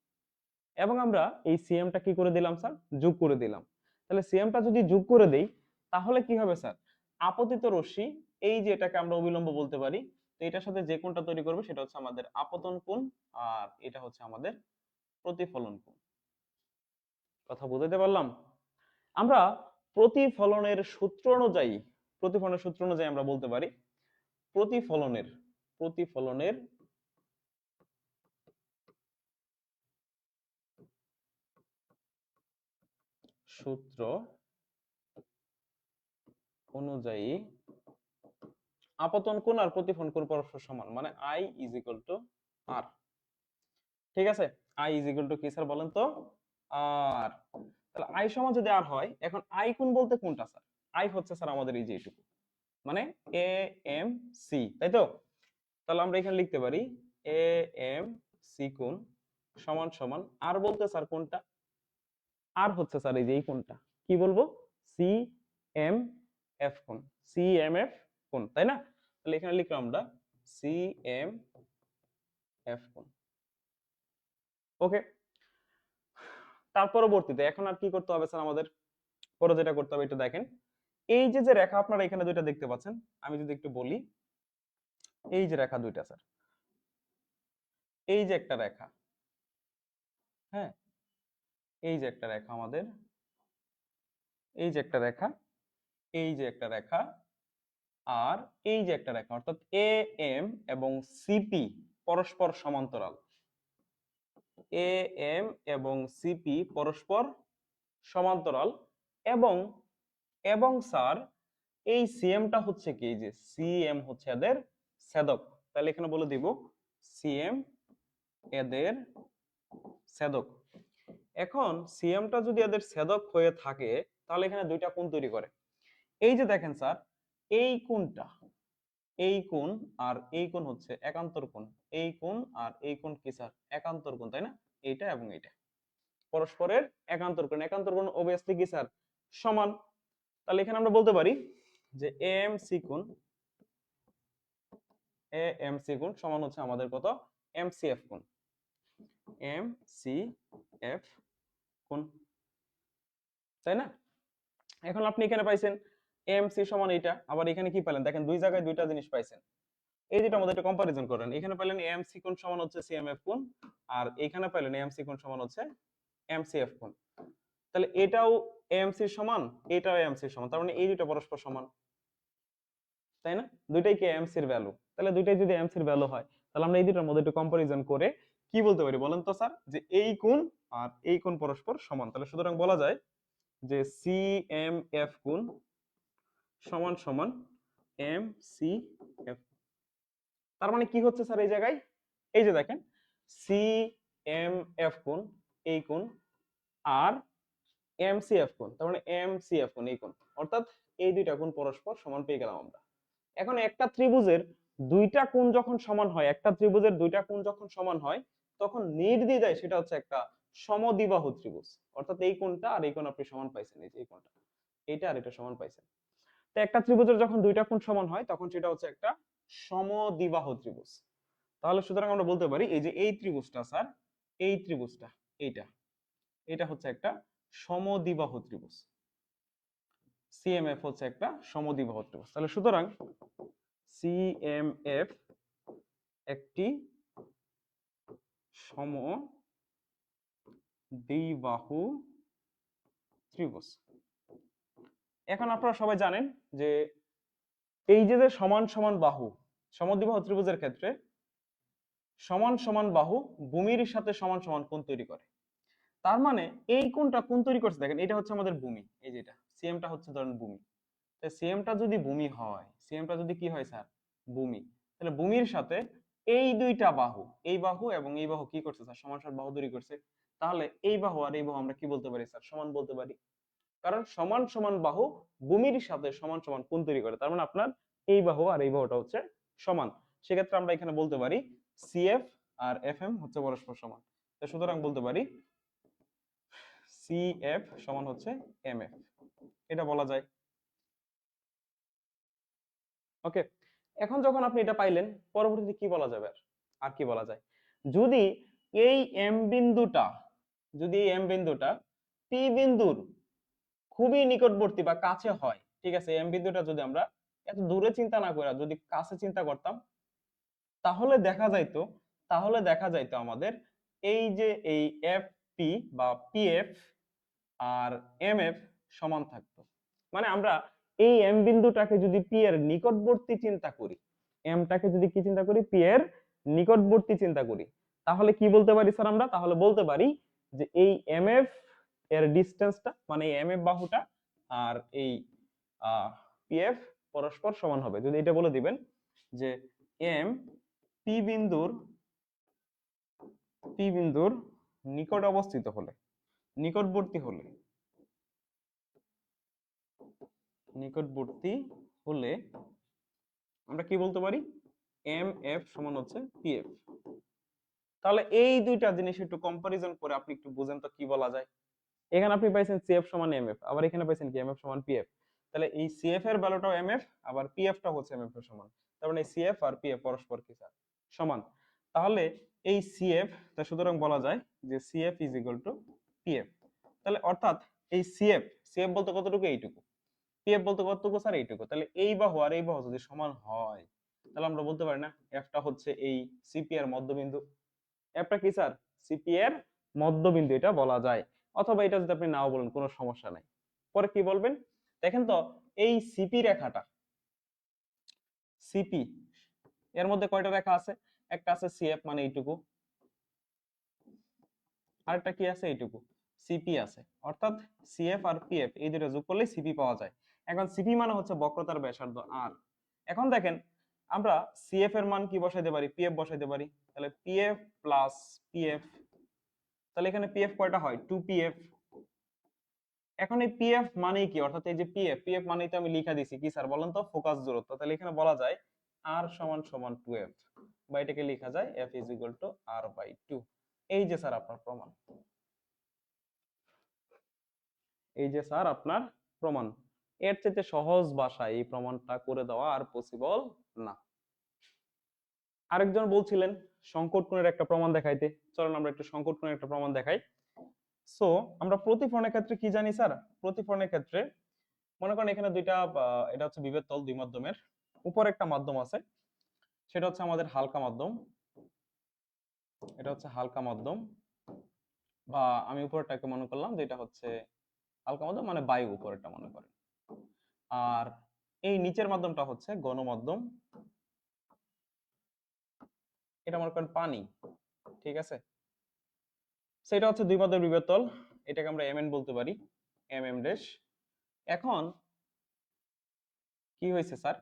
এবং আমরা এই সিএমটা কি করে দিলাম স্যার, যোগ করে দিলাম। তাহলে সিএমটা যদি যোগ করে দেই তাহলে কি হবে স্যার, আপতিত রশ্মি, এই যে এটাকে আমরা অবিলম্ব বলতে পারি, তো এটার সাথে যে কোণটা তৈরি করবে সেটা হচ্ছে আমাদের আপতন কোণ, আর এটা হচ্ছে আমাদের প্রতিফলন কোণ। কথা বুঝতে পারলাম? আমরা প্রতিফলনের সূত্র অনুযায়ী, প্রতিফলনের সূত্র অনুযায়ী আমরা বলতে পারি প্রতিফলনের প্রতিফলনের সূত্র অনুযায়ী আপতন কোণ আর প্রতিফলন কোণ পরস্পর সমান, মানে I is equal to R। ঠিক আছে, I ইজ ইকুয়াল টু কি স্যার বলেন তো, R। তাহলে I সমান যদি R হয়, এখন I কোণ বলতে কোনটা স্যার, I হচ্ছে স্যার আমাদের এই যে এইটুকু, মানে AMC, তাই তো? তাহলে আমরা এখানে লিখতে পারি AMC কোণ সমান সমান R বলতে স্যার কোনটা, R হচ্ছে স্যার এই যে এই কোণটা, কি বলবো, CMF কোণ, CMF কোণ, তাই না? তাহলে এখানে লিখলাম আমরা CMF কোণ। ওকে, তার পরবর্তীতে এখন আর কি করতে হবে স্যার আমাদের, পরে যেটা করতে হবে একটু দেখেন, এই যে যে রেখা আপনারা এখানে দুইটা দেখতে পাচ্ছেন, আমি যদি একটু বলি, এই যে রেখা দুইটা স্যার, এই যে একটা রেখা, হ্যাঁ, এই যে একটা রেখা আমাদের, এই যে একটা রেখা, এই যে একটা রেখা, আর এই যে একটা রেখা, অর্থাৎ এ এম এবং সিপি পরস্পর সমান্তরাল, এ এম এবং সিপি পরস্পর সমান্তরাল, এবং এবং স্যার এই সিএমটা হচ্ছে কি, যে সিএম হচ্ছে এদের ছেদক। তাহলে এখানে বলে দিব সিএম এদের ছেদক। এখন সিএমটা যদি এদের ছেদক হয়ে থাকে তাহলে এখানে দুইটা কোণ তৈরি করে। এই যে দেখেন স্যার, এই কোণটা, এই কোণ আর এই কোণ হচ্ছে একান্তর কোণ, এই কোণ আর এই কোণ কি স্যার, একান্তর কোণ, তাই না? এইটা এবং এইটা পরস্পরের একান্তর কোণ, একান্তর কোণ অবভিয়াসলি কি স্যার, সমান। তাহলে এখানে আমরা বলতে পারি যে এএমসি কোণ, এএমসি কোণ সমান হচ্ছে আমাদের কত, এমসিএফ কোণ, এমসিএফ কোণ, তাই না? এখন আপনি এখানে পাইছেন এমসি সমান এইটা, আবার এখানে কি পেলেন দেখেন, দুই জায়গায় দুইটা জিনিস পাইছেন। এই দুটো মধ্যে একটা কম্পারিজন করেন, এখানে পেলেন এএমসি কোণ সমান হচ্ছে সিএমএফ কোণ, আর এখানে পেলেন এএমসি কোণ সমান হচ্ছে এমসিএফ কোণ। তাহলে এটাও এএমসি সমান, এটাও এএমসি সমান, তার মানে এই দুটো পরস্পর সমান, তাই না? দুইটাই কি এএমসি এর ভ্যালু, তাহলে দুইটাই যদি এএমসি এর ভ্যালু হয় তাহলে আমরা এই দুটোর মধ্যে একটু কম্পারিজন করে কি বলতে পারি বলেন তো স্যার, যে এই কোণ আর এই কোণ পরস্পর সমান। তাহলে সুতরাং বলা যায় যে সিএমএফ কোণ সমান সমান এমসিএফ। তার মানে কি হচ্ছে স্যার এই জায়গায়, এই যে দেখেন সিএমএফ কোণ এই কোণ, আর এমসিএফ কোণ, তার মানে এমসিএফ কোণ এই কোণ, অর্থাৎ এই দুইটা কোণ পরস্পর সমান পেয়ে গেলাম আমরা। এখন একটা ত্রিভুজের দুইটা কোণ যখন সমান হয়, একটা ত্রিভুজের দুইটা কোণ যখন সমান হয় তখন নির্দ্বিধায় সেটা হচ্ছে একটা সমদ্বিবাহু ত্রিভুজ, অর্থাৎ এই কোণটা আর এই কোণ আপনি সমান পাইছেন, এই যে এই কোণটা, এইটা আর এটা সমান পাইছেন। তো একটা ত্রিভুজের যখন দুইটা কোণ সমান হয় তখন সেটা হচ্ছে একটা সমদ্বিবাহু ত্রিভুজ। তাহলে সুতরাং আমরা বলতে পারি এই যে এই ত্রিভুজটা স্যার, এই ত্রিভুজটা, এইটা, এটা হচ্ছে একটা সমদ্বিবাহু ত্রিভুজ, সিএমএফ হচ্ছে একটা সমদ্বিবাহু ত্রিভুজ। তাহলে সুতরাং সিএমএফ একটি সমদ্বিবাহু ত্রিভুজ। এখন আপনারা সবাই জানেন যে এই যে যে সমান সমান বাহু, সমদ্বিবাহু ত্রিভুজের ক্ষেত্রে সমান সমান বাহু ভূমির সাথে সমান সমান কোণ তৈরি করে। তার মানে এই কোণটা কোণ তৈরি করছে দেখেন, এটা হচ্ছে আমাদের ভূমি, এই যেটা সিএমটা হচ্ছে ধরেন ভূমি, তাই সিএমটা যদি ভূমি হয়, সিএমটা যদি কি হয় স্যার, ভূমি, তাহলে ভূমির সাথে এই দুইটা বাহু, এই বাহু এবং এই বাহু কি করছে স্যার, সমান সমান বাহু তৈরি করছে। তাহলে এই বাহু আর এই বাহু আমরা কি বলতে পারি স্যার, সমান বলতে পারি, কারণ সমান সমান বাহু ভূমির সাথে সমান সমান কোণ তৈরি করে। তার মানে আপনার এই বাহু আর এই বাহুটা হচ্ছে সমান, সেক্ষেত্রে আমরা এখানে বলতে পারি সিএফ আর এফএম হচ্ছে পরস্পর সমান। সুতরাং বলতে পারি CF সমান হচ্ছে MF, এটা বলা যায়। ওকে, এখন যখন আপনি এটা পাইলেন, পরবর্তীতে কি বলা যাবে? আর কি বলা যায়, যদি এই এম বিন্দুটা, যদি এই এম বিন্দুটা পি বিন্দুর খুবই নিকটবর্তী বা কাছে হয়, ঠিক আছে, এম বিন্দুটা যদি আমরা এত দূরে চিন্তা না করে যদি কাছে চিন্তা করতাম, তাহলে দেখা যাইতো, আমাদের এই যে এই এফ পি বা পিএফ আর এম এফ সমান থাকতো। মানে আমরা এই এম বিন্দুটাকে যদি পি এর নিকটবর্তী চিন্তা করি, এমটাকে যদি কি চিন্তা করি, পি এর নিকটবর্তী চিন্তা করি, তাহলে কি বলতে পারি স্যার আমরা? তাহলে বলতে পারি যে এই এম এফ এর ডিসটেন্সটা, মানে এই এম এফ বাহুটা আর এই পি এফ পরস্পর সমান হবে। যদি এটা বলে দিবেন যে এম পি বিন্দুর নিকট অবস্থিত হলে, নিকটবর্তী হলে, আমরা কি বলতে পারি? এম এফ সমান হচ্ছে পি এফ। তাহলে এই দুইটা জিনিস একটু কম্পারিজন করে আপনি একটু বুঝেন তো কি বলা যায়। এখানে আপনি পাইছেন সিএফ সমান এমএফ, আবার এখানে পাইছেন কি এমএফ সমান পিএফ। তাহলে এই সিএফ এর ভ্যালুটাও এমএফ, আবার পিএফ টা হচ্ছে এমএফ এর সমান। তার মানে সিএফ আর পিএফ পরস্পর কি স্যার? সমান। তাহলে এই সিএফ, তা সুতরাং বলা যায় যে CF is equal two PF. তাহলে অর্থাৎ এই সিএফ, বলতে কতটুকু? এইটুকু। পিএফ বলতে কতটুকু স্যার? এইটুকু। তাহলে এই বাহু আর এই বাহু যদি সমান হয়, তাহলে আমরা বলতে পারি না এফটা হচ্ছে এই সিপি এর মধ্যবিন্দু। এফটা কি স্যার? সিপি এর মধ্যবিন্দু, এটা বলা যায়। অথবা এটা যদি আপনি নাও বলেন কোনো সমস্যা নাই। পরে কি বলবেন দেখেন তো, এই সিপি রেখাটা, সিপি এর মধ্যে কয়টা রেখা আছে? একটা আছে সিএফ মানে এইটুকু, আরেকটা কি আছে? এইটুকু, সিপি আছে। অর্থাৎ সিএফ আর পিএফ এই দুটো যোগ করলে সিপি পাওয়া যায়। এখন সিপি মানে হচ্ছে বক্রতার ব্যাসার্ধ আর। এখন দেখেন আমরা সিএফ এর মান কি বসাইতে পারি? পিএফ বসাইতে পারি। তাহলে পিএফ প্লাস পিএফ, তাহলে এখানে পিএফ কয়টা হয়? 2পিএফ। এখন এই পিএফ মানে কি? অর্থাৎ এই যে পিএফ মানেই তো আমি লিখা দিছি কি স্যার বলেন তো? ফোকাস দূরত্ব। তাহলে এখানে বলা যায় আর সমান সমান 2f, বা এটাকে লেখা যায় f is equal to r by 2। এই যে স্যার আপনার প্রমাণ, এই যে স্যার আপনার প্রমাণ। এর চেয়ে সহজ ভাষায় এই প্রমাণটা করে দেওয়া আর পসিবল না। আরেকজন বলছিলেন সংকট কোণের একটা প্রমাণ দেখাইতে, চলুন আমরা একটু সংকট কোণের একটা প্রমাণ দেখাই। সো আমরা প্রতিফলনের ক্ষেত্রে কি জানি স্যার? প্রতিফলনের ক্ষেত্রে মনে করেন এখানে দুইটা, এটা হচ্ছে বিভেদ তল দুই মাধ্যমের, উপর একটা মাধ্যম আছে, সেটা হচ্ছে আমাদের হালকা মাধ্যম, এটা হচ্ছে হালকা মাধ্যম, বা আমি উপরেরটাকে মনে করলাম যে এটা হচ্ছে হালকা মাধ্যম মানে বায়ু, উপরেরটা মনে করেন। আর এই নিচের মাধ্যমটা হচ্ছে গণমাধ্যম, এটা মনে করেন পানি, ঠিক আছে। সেটা হচ্ছে দুই মাধ্যমের বিভেদ তল, এটাকে আমরা এমএন বলতে পারি, এমএম ড্যাশ। এখন কি হয়েছে স্যার?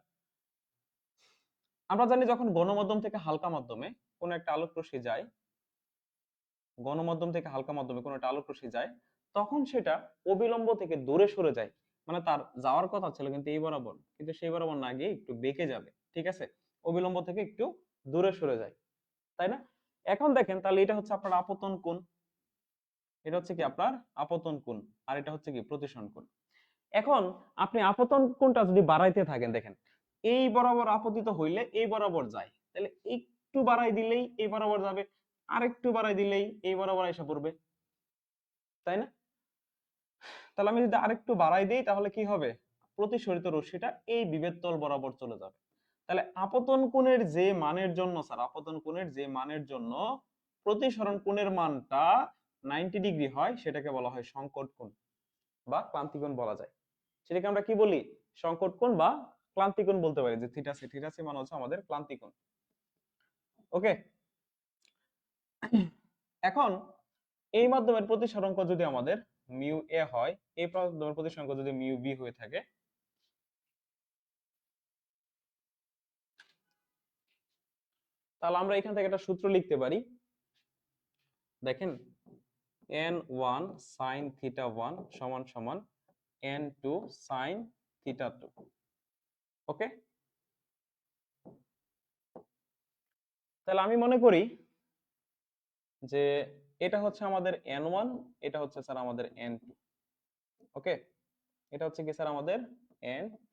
আমরা জানি যখন গণমাধ্যম থেকে হালকা মাধ্যমে কোন একটা আলোক রশ্মি যায়, গণমাধ্যম থেকে হালকা মাধ্যমে কোন একটা আলোক রশ্মি যায়, তখন সেটা অবিলম্ব থেকে দূরে সরে যায়। মানে তার যাওয়ার কথা ছিল কিন্তু এই বরাবর, কিন্তু সেই বরাবর না গিয়ে একটু বেঁকে যাবে, ঠিক আছে, অবিলম্ব থেকে একটু দূরে সরে যায়, তাই না? এখন দেখেন তাহলে এটা হচ্ছে আপনার আপতন কোণ, এটা হচ্ছে কি আপনার আপতন কোণ, আর এটা হচ্ছে কি প্রতিসরণ কোণ। এখন আপনি আপতন কোণটা যদি বাড়াইতে থাকেন, দেখেন এই বরাবর আপতিত হইলে এই বরাবর যায়, তাহলে একটু বাড়াই দিলেই এই বরাবর যাবে, আরেকটু বাড়াই দিলেই এই বরাবর এসে পড়বে, তাই না? তাহলে আমি যদি আরেকটু বাড়াই দিই তাহলে কি হবে? প্রতিসরিত রশ্মিটা এই বিভেদ তল বরাবর চলে যাবে। তাহলে আপতন কোণের যে মানের জন্য স্যার, আপতন কোণের যে মানের জন্য প্রতিসরণ কোণের মানটা 90 ডিগ্রি হয়, সেটাকে বলা হয় সংকট কোণ বা ক্লান্তি কোণ বলা যায়। সেটাকে আমরা কি বলি? সংকট কোণ বা ক্লান্তি কোণ বলতে পারি, যে থিটা সি মানে হচ্ছে আমাদের ক্লান্তি কোণ। ওকে, এখন এই মাধ্যমের প্রতিসরাঙ্ক যদি আমাদের মিউ এ হয়, এই মাধ্যমের প্রতিসরাঙ্ক যদি মিউ বি হয়ে থাকে, তাহলে আমরা এখান থেকে একটা সূত্র লিখতে পারি। দেখেন n1 sin θ1 সমান সমান n2 sin θ2। ওকে, তাহলে আমি মনে করি যে এটা হচ্ছে আমাদের n1, এটা হচ্ছে স্যার আমাদের n2। ওকে, এটা হচ্ছে কি স্যার আমাদের n2।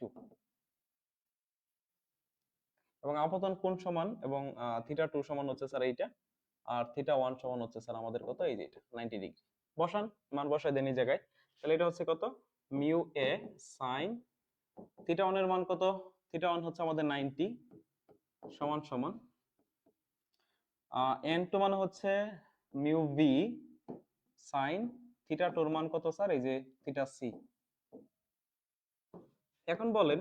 এবং আপতন কোণ সমান এবং থিটা 2 সমান হচ্ছে স্যার এইটা, আর থিটা 1 সমান হচ্ছে স্যার আমাদের কত, এই যে এটা 90 ডিগ্রি। বসান, মান বসায় দেন এই জায়গায়। তাহলে এটা হচ্ছে কত, মিউ এ সাইন থিটা 1 এর মান কত, থিটা 1 হচ্ছে আমাদের 90 সমান সমান n2 মানে হচ্ছে মিউ ভি সাইন থিটা 2 এর মান কত স্যার, এই যে থিটা সি। এখন বলেন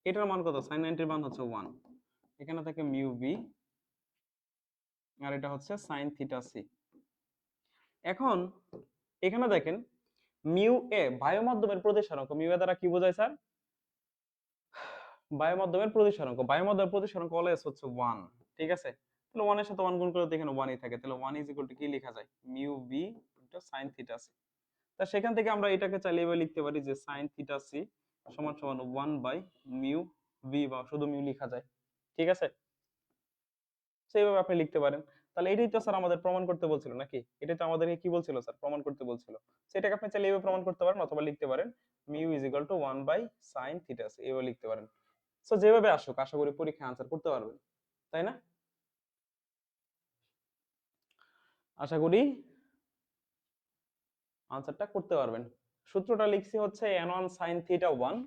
এটার মান কত, সাইন 90 এর মান হচ্ছে 1, এখানে থাকে মিউ ভি আর এটা হচ্ছে সাইন থিটা সি। এখন এখানে দেখেন মিউ এ বায়ু মাধ্যমের প্রতিসরাঙ্ক, মিউ এ দ্বারা কি বোঝায় স্যার, বায়ু মাধ্যমের প্রতিসরাঙ্ক। বায়ু মাধ্যমের প্রতিসরাঙ্ক অলওয়েজ হচ্ছে 1, ঠিক আছে। তাহলে 1 এর সাথে 1 গুণ করলে তো এখানে 1 ই থাকে, তাহলে 1 ইজ ইকুয়াল টু কি লেখা যায়, mu B into sine theta C. তা সেখান থেকে আমরা এটাকে চাইলে এভাবে লিখতে পারি যে সাইন থিটা সি সমান সমান 1 বাই মিউ বি, বা শুধু মিউ লেখা যায়, ঠিক আছে। সেইভাবে আপনি লিখতে পারেন। তাহলে এটাই তো স্যার আমাদের প্রমাণ করতে বলছিল নাকি, এটাই তো আমাদেরকে কি বলছিল স্যার, প্রমাণ করতে বলছিল। সেটাকে আপনি চাইলে এইভাবে প্রমাণ করতে পারেন, অথবা লিখতে পারেন mu is equal to 1 by sine theta C, এইভাবে লিখতে পারেন। সো যেভাবে আসুক আশা করি পরীক্ষায় আনসার করতে পারবেন, তাই না? আশা করি আনসারটা করতে পারবেন। সূত্রটা লিখছি হচ্ছে n1 sin theta 1,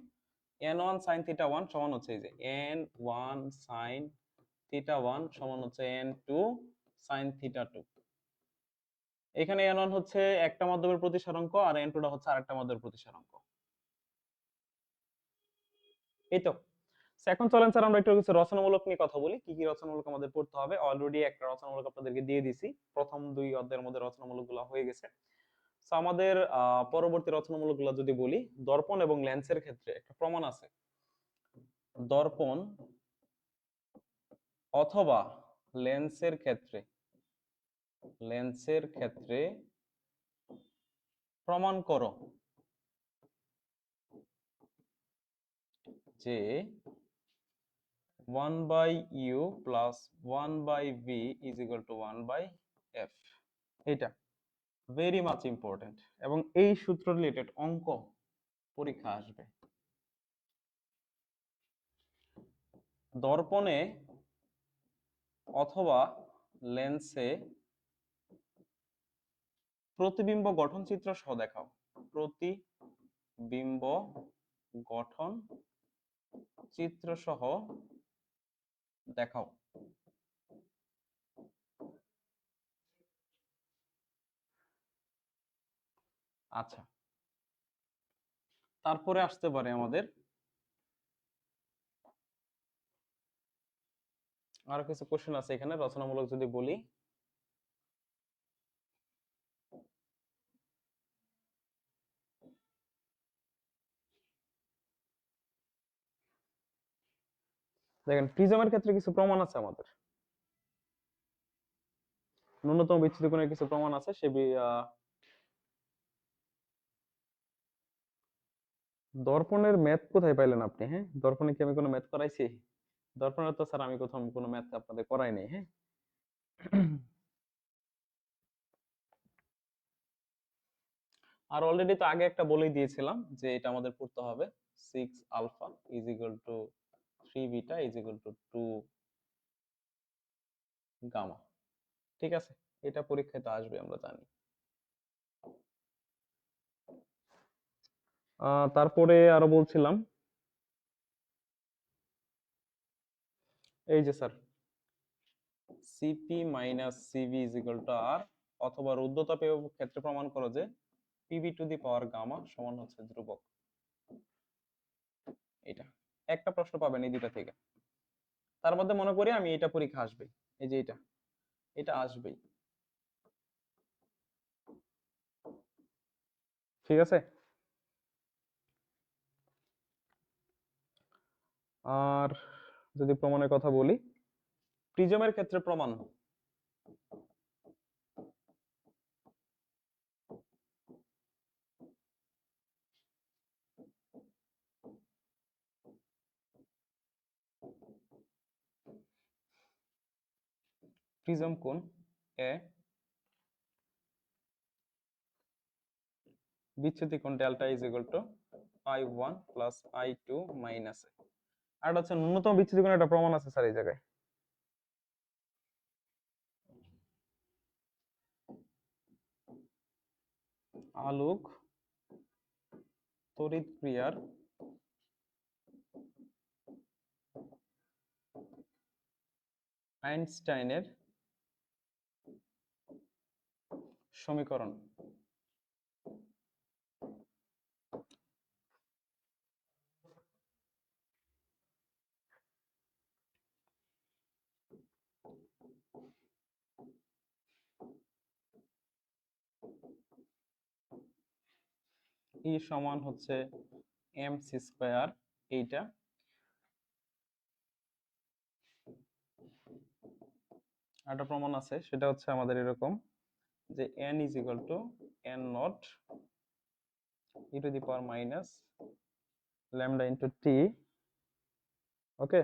n1 sin theta 1 সমান হচ্ছে এই যে n1 sin থিটা 1 সমান হচ্ছে n2 sin থিটা 2। এখানে n1 হচ্ছে একটা মাধ্যমের প্রতিসরাঙ্ক আর n2 টা হচ্ছে আরেকটা মাধ্যমের প্রতিসরাঙ্ক। এই তো। এখন চলেন স্যার আমরা একটু কিছু রচনামূলক নিয়ে কথা বলি, কি কি রচনামূলক আমাদের পড়তে হবে। অলরেডি একটা রচনামূলক আপনাদেরকে দিয়ে দিছি, প্রথম 2 অধ্যায়ের মধ্যে রচনামূলকগুলো হয়ে গেছে। সো আমাদের পরবর্তী রচনামূলকগুলো যদি বলি, দর্পণ এবং লেন্সের ক্ষেত্রে একটা প্রমাণ আছে। দর্পণ অথবা লেন্সের ক্ষেত্রে, লেন্সের ক্ষেত্রে প্রমাণ করো যে 1 by u plus 1 by v is equal to 1 by f। এটা ভেরি মাচ ইম্পর্টেন্ট, এবং এই সূত্র রিলেটেড অঙ্ক পরীক্ষা আসবে। দর্পণে অথবা লেন্সে প্রতিবিম্ব গঠন চিত্র সহ দেখাও, প্রতিবিম্ব গঠন চিত্র সহ দেখাও। আচ্ছা, তারপরে আসতে পারে আমাদের আরো কিছু কোশ্চেন আছে এখানে রচনামূলক যদি বলি। দেখেন প্রিজমের ক্ষেত্রে কিছু প্রমাণ আছে আমাদের, ন্যূনতম বিচ্যুতি কোণের কিছু প্রমাণ আছে। দর্পণের ম্যাথ কোথায় পাইলেন আপনি? হ্যাঁ, দর্পণে কি আমি কোনো ম্যাথ করাইছি? দর্পণে তো স্যার আমি কোথাও কোনো ম্যাথ আপনাদের করাই নাই। হ্যাঁ, আর অলরেডি তো আগে একটা বলেই দিয়েছিলাম যে এটা আমাদের পড়তে হবে, 6 alpha is equal to 3 beta is equal to 2 gamma, ঠিক আছে। এটা পরীক্ষায় তো আসবে আমরা জানি। তারপরে আরো বলছিলাম এই যে sir CP minus CV is equal to R, অথবা রুদ্ধতাপের ক্ষেত্রে প্রমাণ করো যে PV to the power gamma সমান হচ্ছে ধ্রুবক। এটা একটা প্রশ্ন পাবেন এই দুটা থেকে, তার মধ্যে মনে করি আমি এটা পরীক্ষা আসবে, এই যে এটা, এটা আসবেই, ঠিক আছে। আর যদি প্রমাণের কথা বলি, প্রিজমের ক্ষেত্রে প্রমাণ, প্রিজম কোণ এ বিচ্যুতি কোণ delta is equal to I1 plus I2 minus A. আর এটা হচ্ছে ন্যূনতম বিচ্যুতি কোণ, একটা প্রমাণ আছে স্যার এই জায়গায়। আলোক তড়িৎ ক্রিয়ার আইনস্টাইনের সমীকরণ। ই সমান হচ্ছে mc স্কয়ার। এইটা একটা প্রমাণ আছে, সেটা হচ্ছে আমাদের এরকম যে n is equal two n not e two the power minus lambda into T. Okay,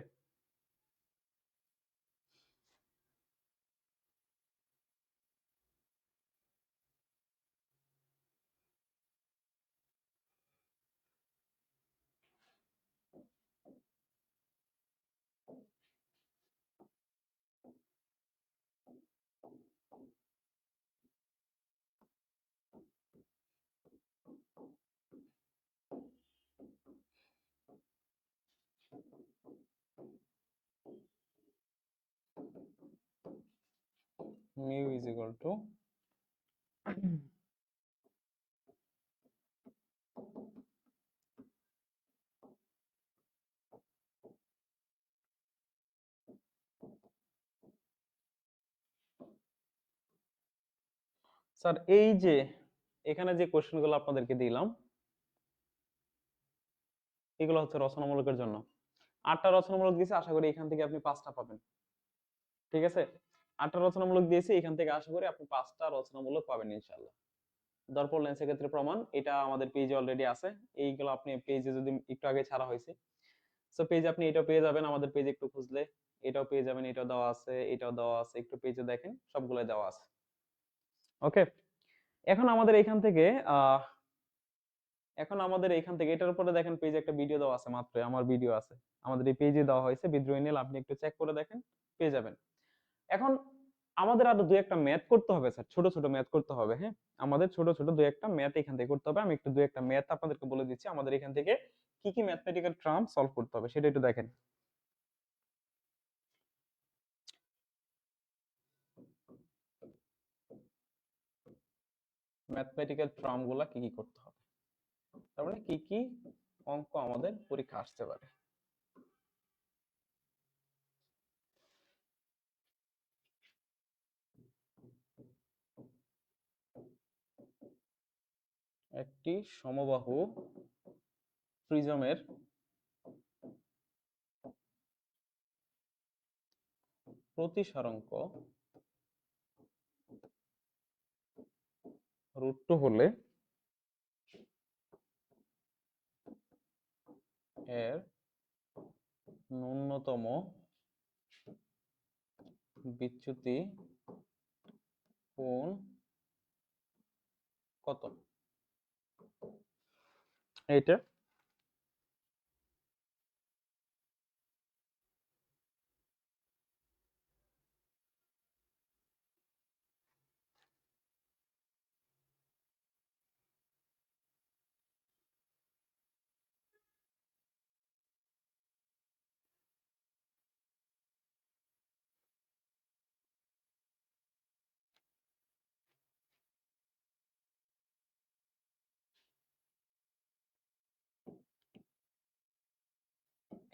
mu is equal two sir এই যে এখানে যে কোশ্চেনগুলো আপনাদেরকে দিলাম, এগুলো হচ্ছে রচনামূলকের জন্য। 8টা রচনামূলক দিয়েছি, আশা করি এখান থেকে আপনি 5টা পাবেন। ঠিক আছে, 8টা রচনামূলক দিয়েছি, এখান থেকে আশা করি আপনি 5টা রচনামূলক পাবেন ইনশাআল্লাহ। দর্পণ লেন্সের ক্ষেত্রে প্রমাণ, এটা আমাদের পেজে অলরেডি আছে। এইগুলো আপনি পেজে যদি একটু আগে ছাড়া হয়েছে, সো পেজে আপনি এটাও পেয়ে যাবেন, আমাদের পেজে একটু খুঁজলে এটাও পেয়ে যাবেন, এটাও দেওয়া আছে, এটাও দেওয়া আছে, একটু পেজে দেখেন সবগুলো দেওয়া আছে। ওকে, এখন আমাদের এইখান থেকে এটার উপরে দেখেন পেজে একটা ভিডিও দেওয়া আছে, মাত্র আমার ভিডিও আছে, আমাদের এই পেজে দেওয়া হয়েছে বিদ্রোহী নীল, আপনি একটু চেক করে দেখেন, পেয়ে যাবেন। এখন আমাদের আরো দুই একটা ম্যাথ করতে হবে স্যার, ছোট ছোট ম্যাথ করতে হবে। হ্যাঁ, আমাদের ছোট ছোট দুই একটা ম্যাথ এখান থেকে করতে হবে। আমি একটু দুই একটা ম্যাথ আপনাদেরকে বলে দিচ্ছি, আমাদের এখান থেকে কি কি ম্যাথমেটিক্যাল টার্ম সলভ করতে হবে সেটা একটু দেখেন। ম্যাথমেটিক্যাল টার্ম গুলা কি কি করতে হবে, তার মানে কি কি অঙ্ক আমাদের পরীক্ষা আসতে পারে। একটি সমবাহু প্রিজমের প্রতিসারাঙ্ক √2 হলে এর ন্যূনতম বিচ্যুতি কোণ কত? এইটা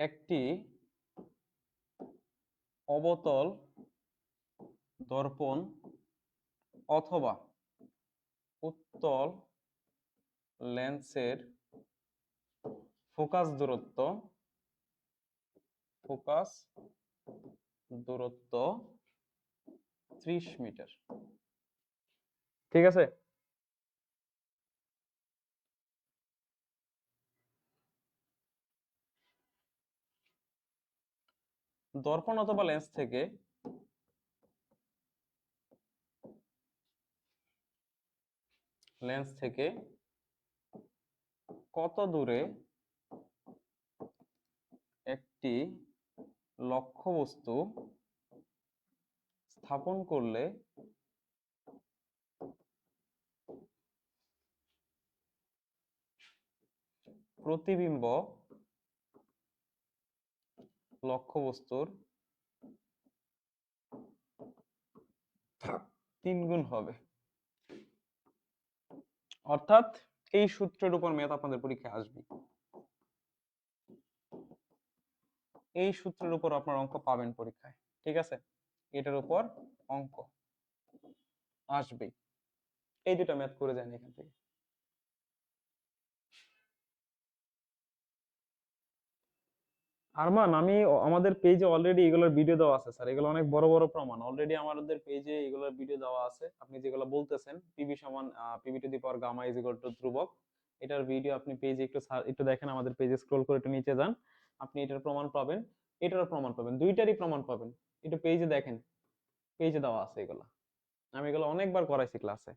একটি অবতল দর্পণ অথবা উত্তল লেন্সের ফোকাস দূরত্ব 30 মিটার। ঠিক আছে, দর্পণ অথবা লেন্স থেকে কত দূরে একটি লক্ষ্যবস্তু স্থাপন করলে প্রতিবিম্ব লক্ষ্যবস্তুর 3 গুণ হবে। অর্থাৎ এই সূত্রের উপর ম্যাথ আপনাদের পরীক্ষায় আসবে, এই সূত্রের উপর আপনার অঙ্ক পাবেন পরীক্ষায়, ঠিক আছে? এটার উপর অঙ্ক আসবে। এই দুটো ম্যাথ করে যান এখান থেকে। আরমান, আমাদের পেজে অলরেডি এগুলোর ভিডিও দেওয়া আছে স্যার, এগুলো অনেক বড় বড় প্রমাণ। অলরেডি আমাদের পেজে এগুলোর ভিডিও দেওয়া আছে। আপনি যেগুলো বলতেছেন পিভি সমান PV to the power gamma is equal to ধ্রুবক, এটার ভিডিও আপনি পেজে একটু দেখেন, আমাদের পেজে স্ক্রল করে একটু নিচে যান, আপনি এটার প্রমাণ পাবেন, এটারও প্রমাণ পাবেন, দুইটারই প্রমাণ পাবেন। একটু পেজে দেখেন, পেজে দেওয়া আছে এগুলো। আমি এগুলো অনেকবার করাইছি ক্লাসে,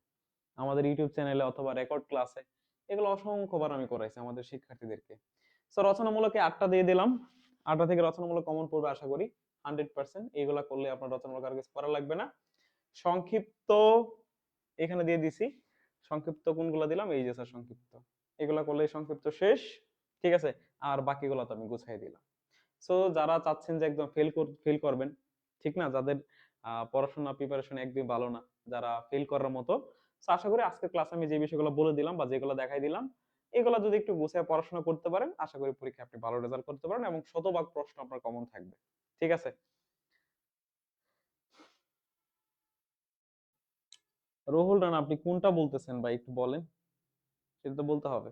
আমাদের ইউটিউব চ্যানেলে অথবা রেকর্ড ক্লাসে, এগুলো অসংখ্যবার আমি করাইছি আমাদের শিক্ষার্থীদেরকে। সো রচনামূলকে 8টা দিয়ে দিলাম, 8টা থেকে রচনামূলক কমন পড়বে আশা করি 100%। এইগুলা করলে আপনার রচনামূলক আর কিছু করা লাগবে না। সংক্ষিপ্ত এখানে দিয়ে দিছি, সংক্ষিপ্ত কোনগুলো দিলাম, এই যে স্যার সংক্ষিপ্ত, এগুলা করলে সংক্ষিপ্ত শেষ, ঠিক আছে? আর বাকিগুলো তো আমি গুছাই দিলাম। সো যারা চাচ্ছেন যে একদম ফেল করবেন, ঠিক না, যাদের পড়াশোনা প্রিপারেশন একদম ভালো না, যারা ফেল করার মতো, তো আশা করি আজকের ক্লাসে আমি যে বিষয়গুলো বলে দিলাম বা যেগুলো দেখাই দিলাম, এগুলো যদি একটু গুছিয়ে পড়াশোনা করতে পারেন, আশা করি পরীক্ষায় আপনি ভালো রেজাল্ট করতে পারেন এবং শতভাগ প্রশ্ন আপনার কমন থাকবে, ঠিক আছে? রুহুল রানা, আপনি কোনটা বলতেছেন ভাই, একটু বলেন, সেটা তো বলতে হবে।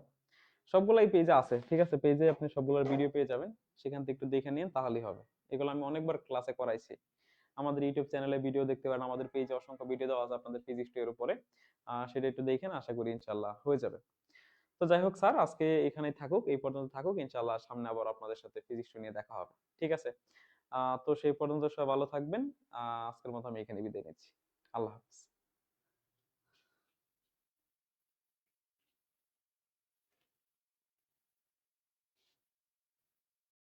সবগুলাই পেজে আছে, ঠিক আছে? পেজে আপনি সবগুলোর ভিডিও পেয়ে যাবেন, সেখান থেকে একটু দেখে নিন, তাহলেই হবে। এগুলো আমি অনেকবার ক্লাসে করাইছি। আমাদের ইউটিউব চ্যানেলে ভিডিও দেখতে পারেন, আমাদের পেজে অসংখ্য ভিডিও দেওয়া আছে আপনাদের ফিজিক্স 2 এর উপরে, সেটা একটু দেখেন, আশা করি ইনশাআল্লাহ হয়ে যাবে। তো যাই হোক স্যার, আজকে এখানেই থাকুক, এই পর্যন্ত থাকুক, ইনশাআল্লাহ সামনে আবার আপনাদের সাথে ফিজিক্স 2 নিয়ে দেখা হবে, ঠিক আছে? তো সেই পর্যন্ত সবাই ভালো থাকবেন। আজকের মতো আমি এখানে বিদায় নিচ্ছি। আল্লাহ হাফেজ।